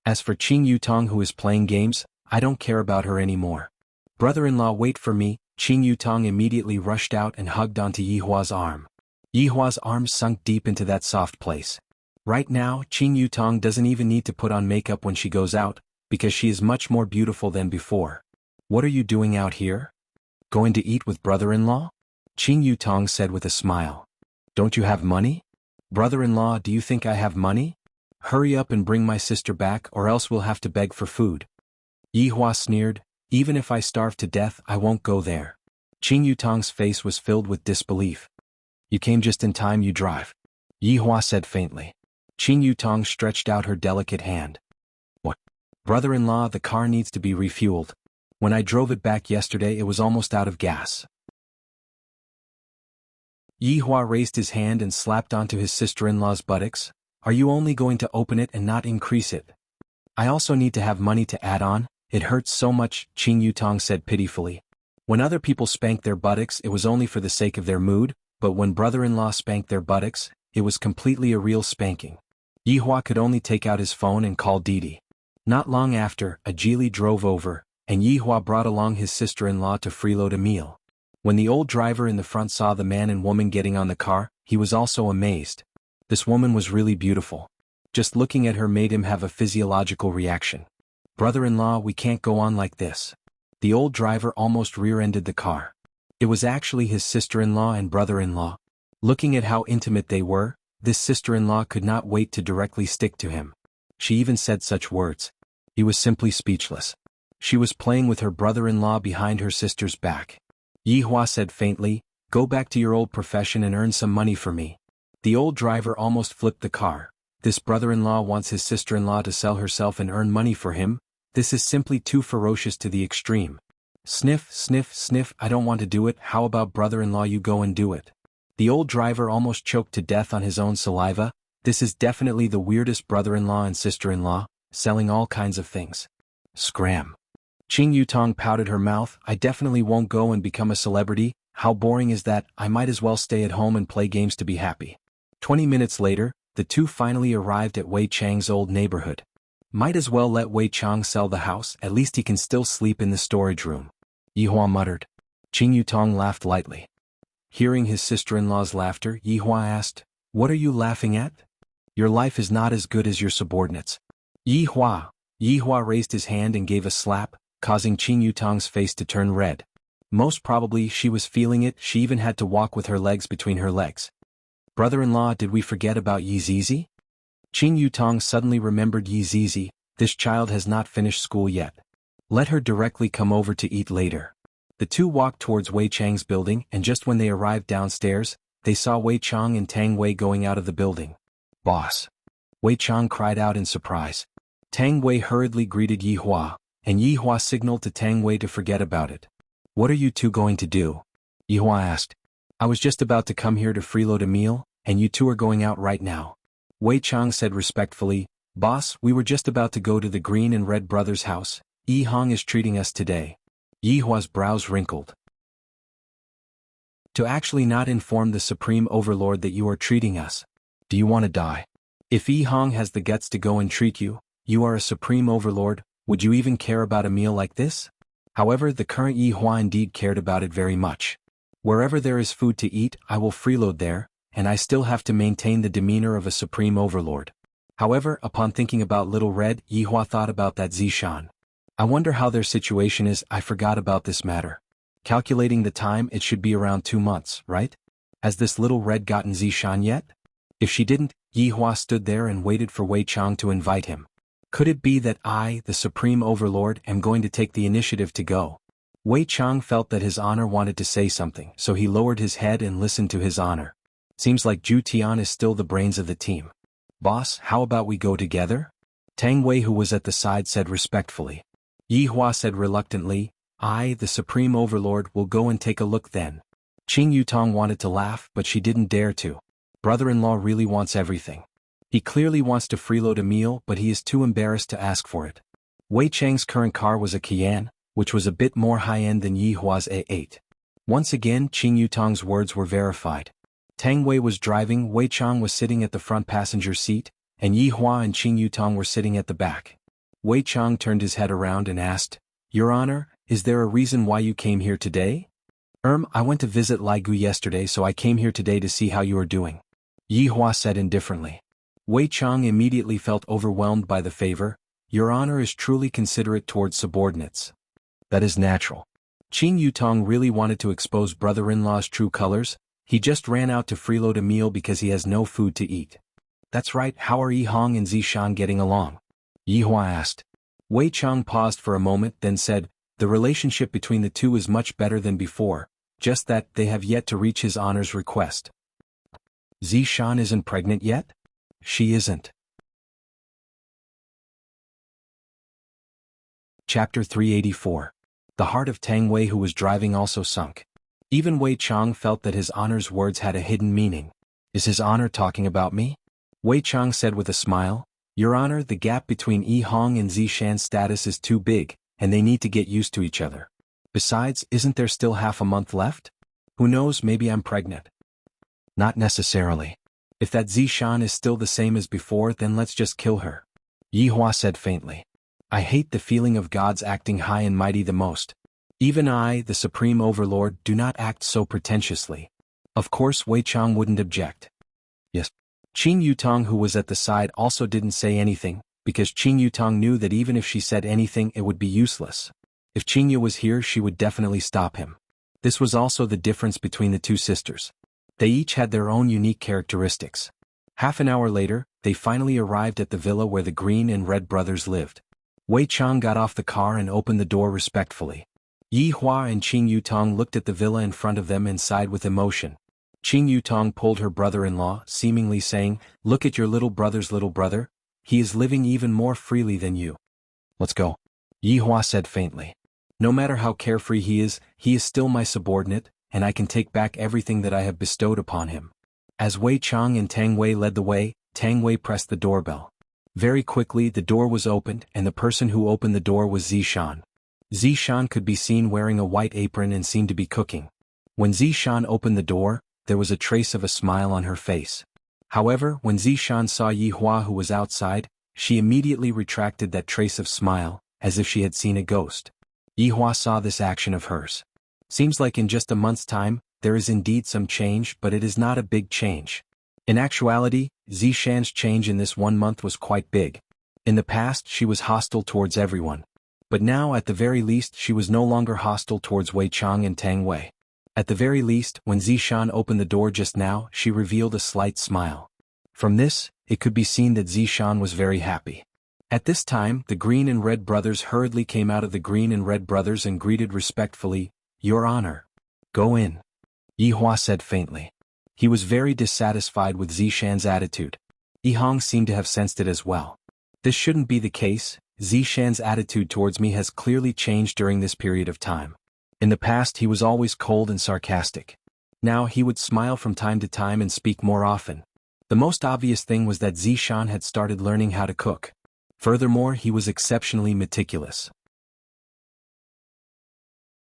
Speaker 1: As for Qing Yutong who is playing games, I don't care about her anymore. Brother-in-law, wait for me. Qing Yutong immediately rushed out and hugged onto Yihua's arm. Yihua's arms sunk deep into that soft place. Right now, Qing Yutong doesn't even need to put on makeup when she goes out, because she is much more beautiful than before. What are you doing out here? Going to eat with brother-in-law? Qing Yutong said with a smile. Don't you have money? Brother-in-law, do you think I have money? Hurry up and bring my sister back or else we'll have to beg for food. Yihua sneered, even if I starve to death I won't go there. Qing Yutong's face was filled with disbelief. You came just in time, you drive. Yihua said faintly. Qing Yutong stretched out her delicate hand. What? Brother-in-law, the car needs to be refueled. When I drove it back yesterday it was almost out of gas. Yihua raised his hand and slapped onto his sister-in-law's buttocks. Are you only going to open it and not increase it? I also need to have money to add on. It hurts so much, Qing Yutong said pitifully. When other people spanked their buttocks it was only for the sake of their mood, but when brother-in-law spanked their buttocks, it was completely a real spanking. Yihua could only take out his phone and call Didi. Not long after, a Geely drove over, and Yihua brought along his sister-in-law to freeload a meal. When the old driver in the front saw the man and woman getting on the car, he was also amazed. This woman was really beautiful. Just looking at her made him have a physiological reaction. Brother-in-law, we can't go on like this. The old driver almost rear-ended the car. It was actually his sister-in-law and brother-in-law. Looking at how intimate they were, this sister-in-law could not wait to directly stick to him. She even said such words. He was simply speechless. She was playing with her brother-in-law behind her sister's back. Yihua said faintly, go back to your old profession and earn some money for me. The old driver almost flipped the car. This brother-in-law wants his sister-in-law to sell herself and earn money for him. This is simply too ferocious to the extreme. Sniff, sniff, sniff, I don't want to do it. How about brother-in-law, you go and do it? The old driver almost choked to death on his own saliva. This is definitely the weirdest brother-in-law and sister-in-law, selling all kinds of things. Scram. Qing Yutong pouted her mouth. I definitely won't go and become a celebrity. How boring is that? I might as well stay at home and play games to be happy. 20 minutes later, the two finally arrived at Wei Chang's old neighborhood. Might as well let Wei Chang sell the house, at least he can still sleep in the storage room. Yihua muttered. Qing Yutong laughed lightly. Hearing his sister-in-law's laughter, Yihua asked, what are you laughing at? Your life is not as good as your subordinates. Yihua. Yihua raised his hand and gave a slap, causing Qing Yutong's face to turn red. Most probably she was feeling it, she even had to walk with her legs between her legs. Brother-in-law, did we forget about Yizizi? Qing Yutong suddenly remembered Yizizi. This child has not finished school yet. Let her directly come over to eat later. The two walked towards Wei Chang's building and just when they arrived downstairs, they saw Wei Chang and Tang Wei going out of the building. Boss. Wei Chang cried out in surprise. Tang Wei hurriedly greeted Yihua, and Yihua signaled to Tang Wei to forget about it. What are you two going to do? Yihua asked. I was just about to come here to freeload a meal, and you two are going out right now. Wei Chang said respectfully, Boss, we were just about to go to the Green and Red Brothers' house. Yi Hong is treating us today. Yihua's brows wrinkled. To actually not inform the Supreme Overlord that you are treating us. Do you want to die? If Yi Hong has the guts to go and treat you, you are a Supreme Overlord, would you even care about a meal like this? However, the current Yi Hua indeed cared about it very much. Wherever there is food to eat, I will freeload there, and I still have to maintain the demeanor of a supreme overlord. However, upon thinking about Little Red, Yi Hua thought about that Zishan. I wonder how their situation is. I forgot about this matter. Calculating the time, it should be around 2 months, right? Has this Little Red gotten Zishan yet? If she didn't, Yi Hua stood there and waited for Wei Chang to invite him. Could it be that I, the Supreme Overlord, am going to take the initiative to go? Wei Chang felt that his honor wanted to say something, so he lowered his head and listened to his honor. Seems like Zhu Tian is still the brains of the team. Boss, how about we go together? Tang Wei, who was at the side, said respectfully. Yi Hua said reluctantly, I, the Supreme Overlord, will go and take a look then. Qing Yutong wanted to laugh, but she didn't dare to. Brother-in-law really wants everything. He clearly wants to freeload a meal, but he is too embarrassed to ask for it. Wei Chang's current car was a Qian, which was a bit more high-end than Yi Hua's A8. Once again, Qing Yutong's words were verified. Tang Wei was driving, Wei Chang was sitting at the front passenger seat, and Yi Hua and Qing Yutong were sitting at the back. Wei Chang turned his head around and asked, Your Honor, is there a reason why you came here today? I went to visit Lai Gu yesterday, so I came here today to see how you are doing. Yi Hua said indifferently. Wei Chang immediately felt overwhelmed by the favor. Your Honor is truly considerate towards subordinates. That is natural. Qing Yutong really wanted to expose brother-in-law's true colors. He just ran out to freeload a meal because he has no food to eat. That's right, how are Yi Hong and Zishan getting along? Yi Hua asked. Wei Chang paused for a moment, then said, The relationship between the two is much better than before, just that they have yet to reach his honor's request. Zishan isn't pregnant yet? She isn't. Chapter 384. The heart of Tang Wei, who was driving, also sunk. Even Wei Chang felt that his honor's words had a hidden meaning. Is his honor talking about me? Wei Chang said with a smile, Your Honor, the gap between Yi Hong and Zishan's status is too big, and they need to get used to each other. Besides, isn't there still half a month left? Who knows, maybe I'm pregnant. Not necessarily. If that Zishan is still the same as before, then let's just kill her. Yi Hua said faintly. I hate the feeling of gods acting high and mighty the most. Even I, the Supreme Overlord, do not act so pretentiously. Of course, Wei Chang wouldn't object. Yes. Qing Yutong, who was at the side, also didn't say anything, because Qing Yutong knew that even if she said anything, it would be useless. If Qingya was here, she would definitely stop him. This was also the difference between the two sisters. They each had their own unique characteristics. Half an hour later, they finally arrived at the villa where the Green and Red brothers lived. Wei Chang got off the car and opened the door respectfully. Yi Hua and Qing Yutong looked at the villa in front of them and sighed with emotion. Qing Yutong pulled her brother-in-law, seemingly saying, Look at your little brother's little brother. He is living even more freely than you. Let's go. Yi Hua said faintly. No matter how carefree he is still my subordinate, and I can take back everything that I have bestowed upon him. As Wei Chang and Tang Wei led the way, Tang Wei pressed the doorbell. Very quickly the door was opened, and the person who opened the door was Zishan. Zishan could be seen wearing a white apron and seemed to be cooking. When Zishan opened the door, there was a trace of a smile on her face. However, when Zishan saw Yi Hua, who was outside, she immediately retracted that trace of smile, as if she had seen a ghost. Yi Hua saw this action of hers. Seems like in just a month's time, there is indeed some change, but it is not a big change. In actuality, Zishan's change in this 1 month was quite big. In the past, she was hostile towards everyone. But now, at the very least, she was no longer hostile towards Wei Chang and Tang Wei. At the very least, when Zishan opened the door just now, she revealed a slight smile. From this, it could be seen that Zishan was very happy. At this time, the Green and Red brothers hurriedly came out of the Green and Red brothers and greeted respectfully, Your Honor. Go in. Yi Hua said faintly. He was very dissatisfied with Zishan's attitude. Yi Hong seemed to have sensed it as well. This shouldn't be the case. Zishan's attitude towards me has clearly changed during this period of time. In the past he was always cold and sarcastic. Now he would smile from time to time and speak more often. The most obvious thing was that Zishan had started learning how to cook. Furthermore, he was exceptionally meticulous.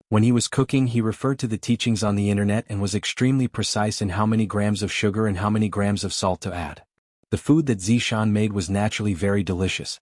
Speaker 1: When he was cooking, he referred to the teachings on the internet and was extremely precise in how many grams of sugar and how many grams of salt to add. The food that Zishan made was naturally very delicious.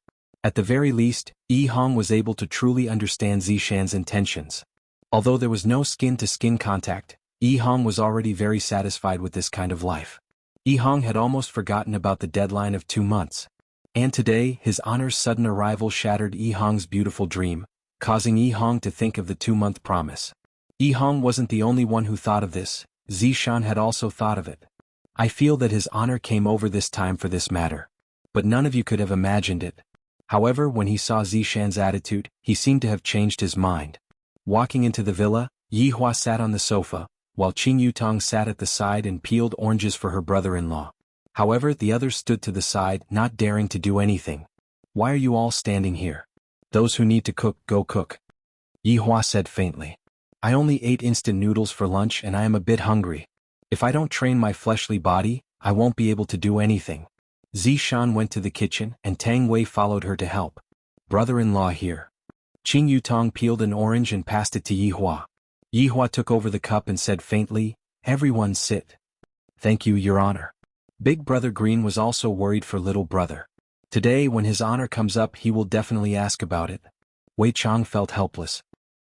Speaker 1: At the very least, Yi Hong was able to truly understand Zishan's intentions. Although there was no skin-to-skin contact, Yi Hong was already very satisfied with this kind of life. Yi Hong had almost forgotten about the deadline of 2 months. And today, his honor's sudden arrival shattered Yi Hong's beautiful dream, causing Yi Hong to think of the 2-month promise. Yi Hong wasn't the only one who thought of this, Zishan had also thought of it. I feel that his honor came over this time for this matter. But none of you could have imagined it. However, when he saw Zishan's attitude, he seemed to have changed his mind. Walking into the villa, Yi Hua sat on the sofa, while Qing Yutong sat at the side and peeled oranges for her brother-in-law. However, the others stood to the side, not daring to do anything. Why are you all standing here? Those who need to cook, go cook. Yi Hua said faintly. I only ate instant noodles for lunch and I am a bit hungry. If I don't train my fleshly body, I won't be able to do anything. Zishan went to the kitchen and Tang Wei followed her to help. Brother-in-law here. Qing Yutong peeled an orange and passed it to Yi Hua. Yi Hua took over the cup and said faintly, everyone sit. Thank you, Your Honor. Big Brother Green was also worried for little brother. Today when his honor comes up he will definitely ask about it. Wei Chang felt helpless.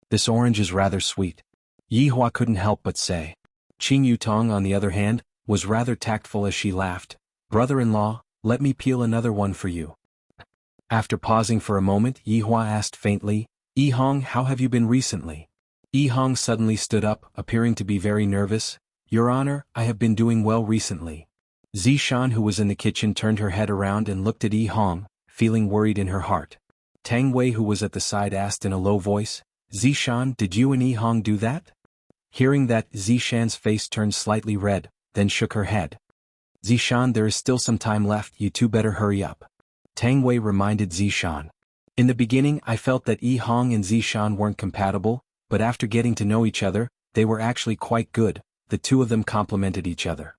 Speaker 1: This orange is rather sweet. Yi Hua couldn't help but say. Qing Yutong, on the other hand, was rather tactful as she laughed. Brother-in-law, let me peel another one for you. After pausing for a moment, Yi Hua asked faintly, Yi Hong, how have you been recently? Yi Hong suddenly stood up, appearing to be very nervous. Your Honor, I have been doing well recently. Zishan, who was in the kitchen, turned her head around and looked at Yi Hong, feeling worried in her heart. Tang Wei, who was at the side, asked in a low voice, Zishan, did you and Yi Hong do that? Hearing that, Zishan's face turned slightly red, then shook her head. Zishan, there is still some time left, you two better hurry up. Tang Wei reminded Zishan. In the beginning I felt that Yi Hong and Zishan weren't compatible, but after getting to know each other, they were actually quite good, the two of them complemented each other.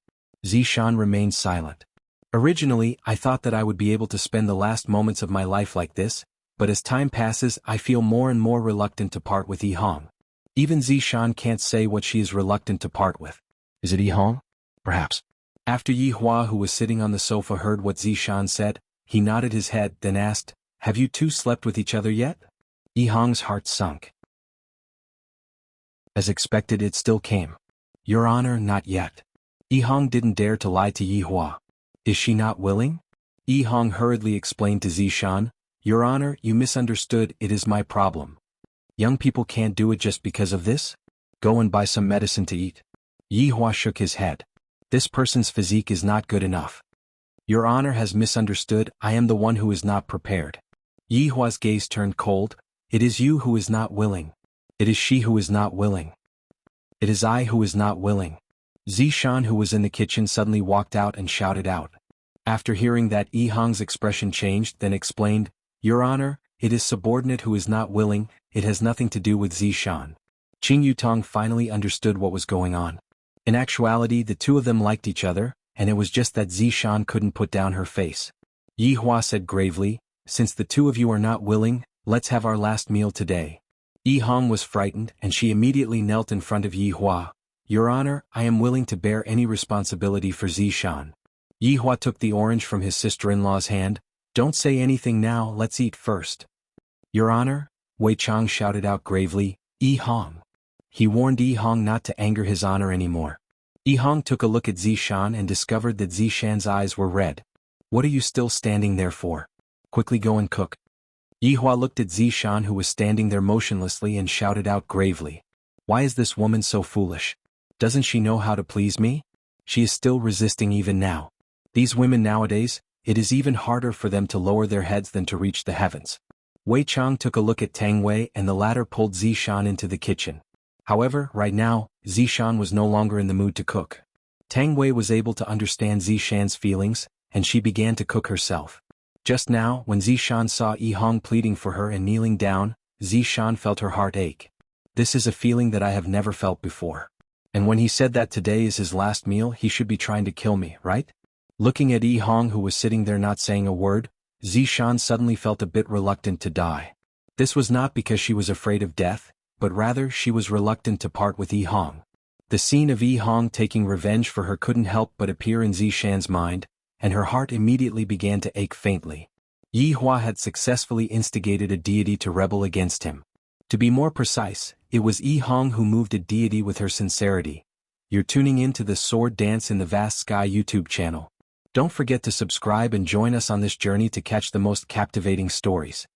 Speaker 1: Zishan remained silent. Originally, I thought that I would be able to spend the last moments of my life like this, but as time passes I feel more and more reluctant to part with Yi Hong. Even Zishan can't say what she is reluctant to part with. Is it Yi Hong? Perhaps. After Yi Hua, who was sitting on the sofa, heard what Zishan said, he nodded his head, then asked, have you two slept with each other yet? Yi Hong's heart sunk. As expected, it still came. Your Honor, not yet. Yi Hong didn't dare to lie to Yi Hua. Is she not willing? Yi Hong hurriedly explained to Zishan, Your Honor, you misunderstood, it is my problem. Young people can't do it just because of this? Go and buy some medicine to eat. Yi Hua shook his head. This person's physique is not good enough. Your Honor has misunderstood, I am the one who is not prepared. Yi Hua's gaze turned cold. It is you who is not willing. It is she who is not willing. It is I who is not willing. Zishan, who was in the kitchen, suddenly walked out and shouted out. After hearing that, Yi Hong's expression changed, then explained, Your Honor, it is subordinate who is not willing, it has nothing to do with Zishan. Qing Yutong finally understood what was going on. In actuality, the two of them liked each other, and it was just that Zishan couldn't put down her face. Yi Hua said gravely, Since the two of you are not willing, let's have our last meal today. Yi Hong was frightened, and she immediately knelt in front of Yi Hua. Your Honor, I am willing to bear any responsibility for Zishan. Yi Hua took the orange from his sister-in-law's hand. Don't say anything now, let's eat first. Your Honor, Wei Chang shouted out gravely, Yi Hong. He warned Yi Hong not to anger his honor anymore. Yi Hong took a look at Zishan and discovered that Zishan's eyes were red. What are you still standing there for? Quickly go and cook. Yi Hua looked at Zishan, who was standing there motionlessly, and shouted out gravely. Why is this woman so foolish? Doesn't she know how to please me? She is still resisting even now. These women nowadays, it is even harder for them to lower their heads than to reach the heavens. Wei Chang took a look at Tang Wei, and the latter pulled Zishan into the kitchen. However, right now, Zishan was no longer in the mood to cook. Tang Wei was able to understand Zishan's feelings, and she began to cook herself. Just now, when Zishan saw Yi Hong pleading for her and kneeling down, Zishan felt her heart ache. This is a feeling that I have never felt before. And when he said that today is his last meal, he should be trying to kill me, right? Looking at Yi Hong, who was sitting there not saying a word, Zishan suddenly felt a bit reluctant to die. This was not because she was afraid of death, but rather she was reluctant to part with Yi Hong. The scene of Yi Hong taking revenge for her couldn't help but appear in Zishan's mind, and her heart immediately began to ache faintly. Yi Hua had successfully instigated a deity to rebel against him. To be more precise, it was Yi Hong who moved a deity with her sincerity. You're tuning in to the Sword Dance in the Vast Sky YouTube channel. Don't forget to subscribe and join us on this journey to catch the most captivating stories.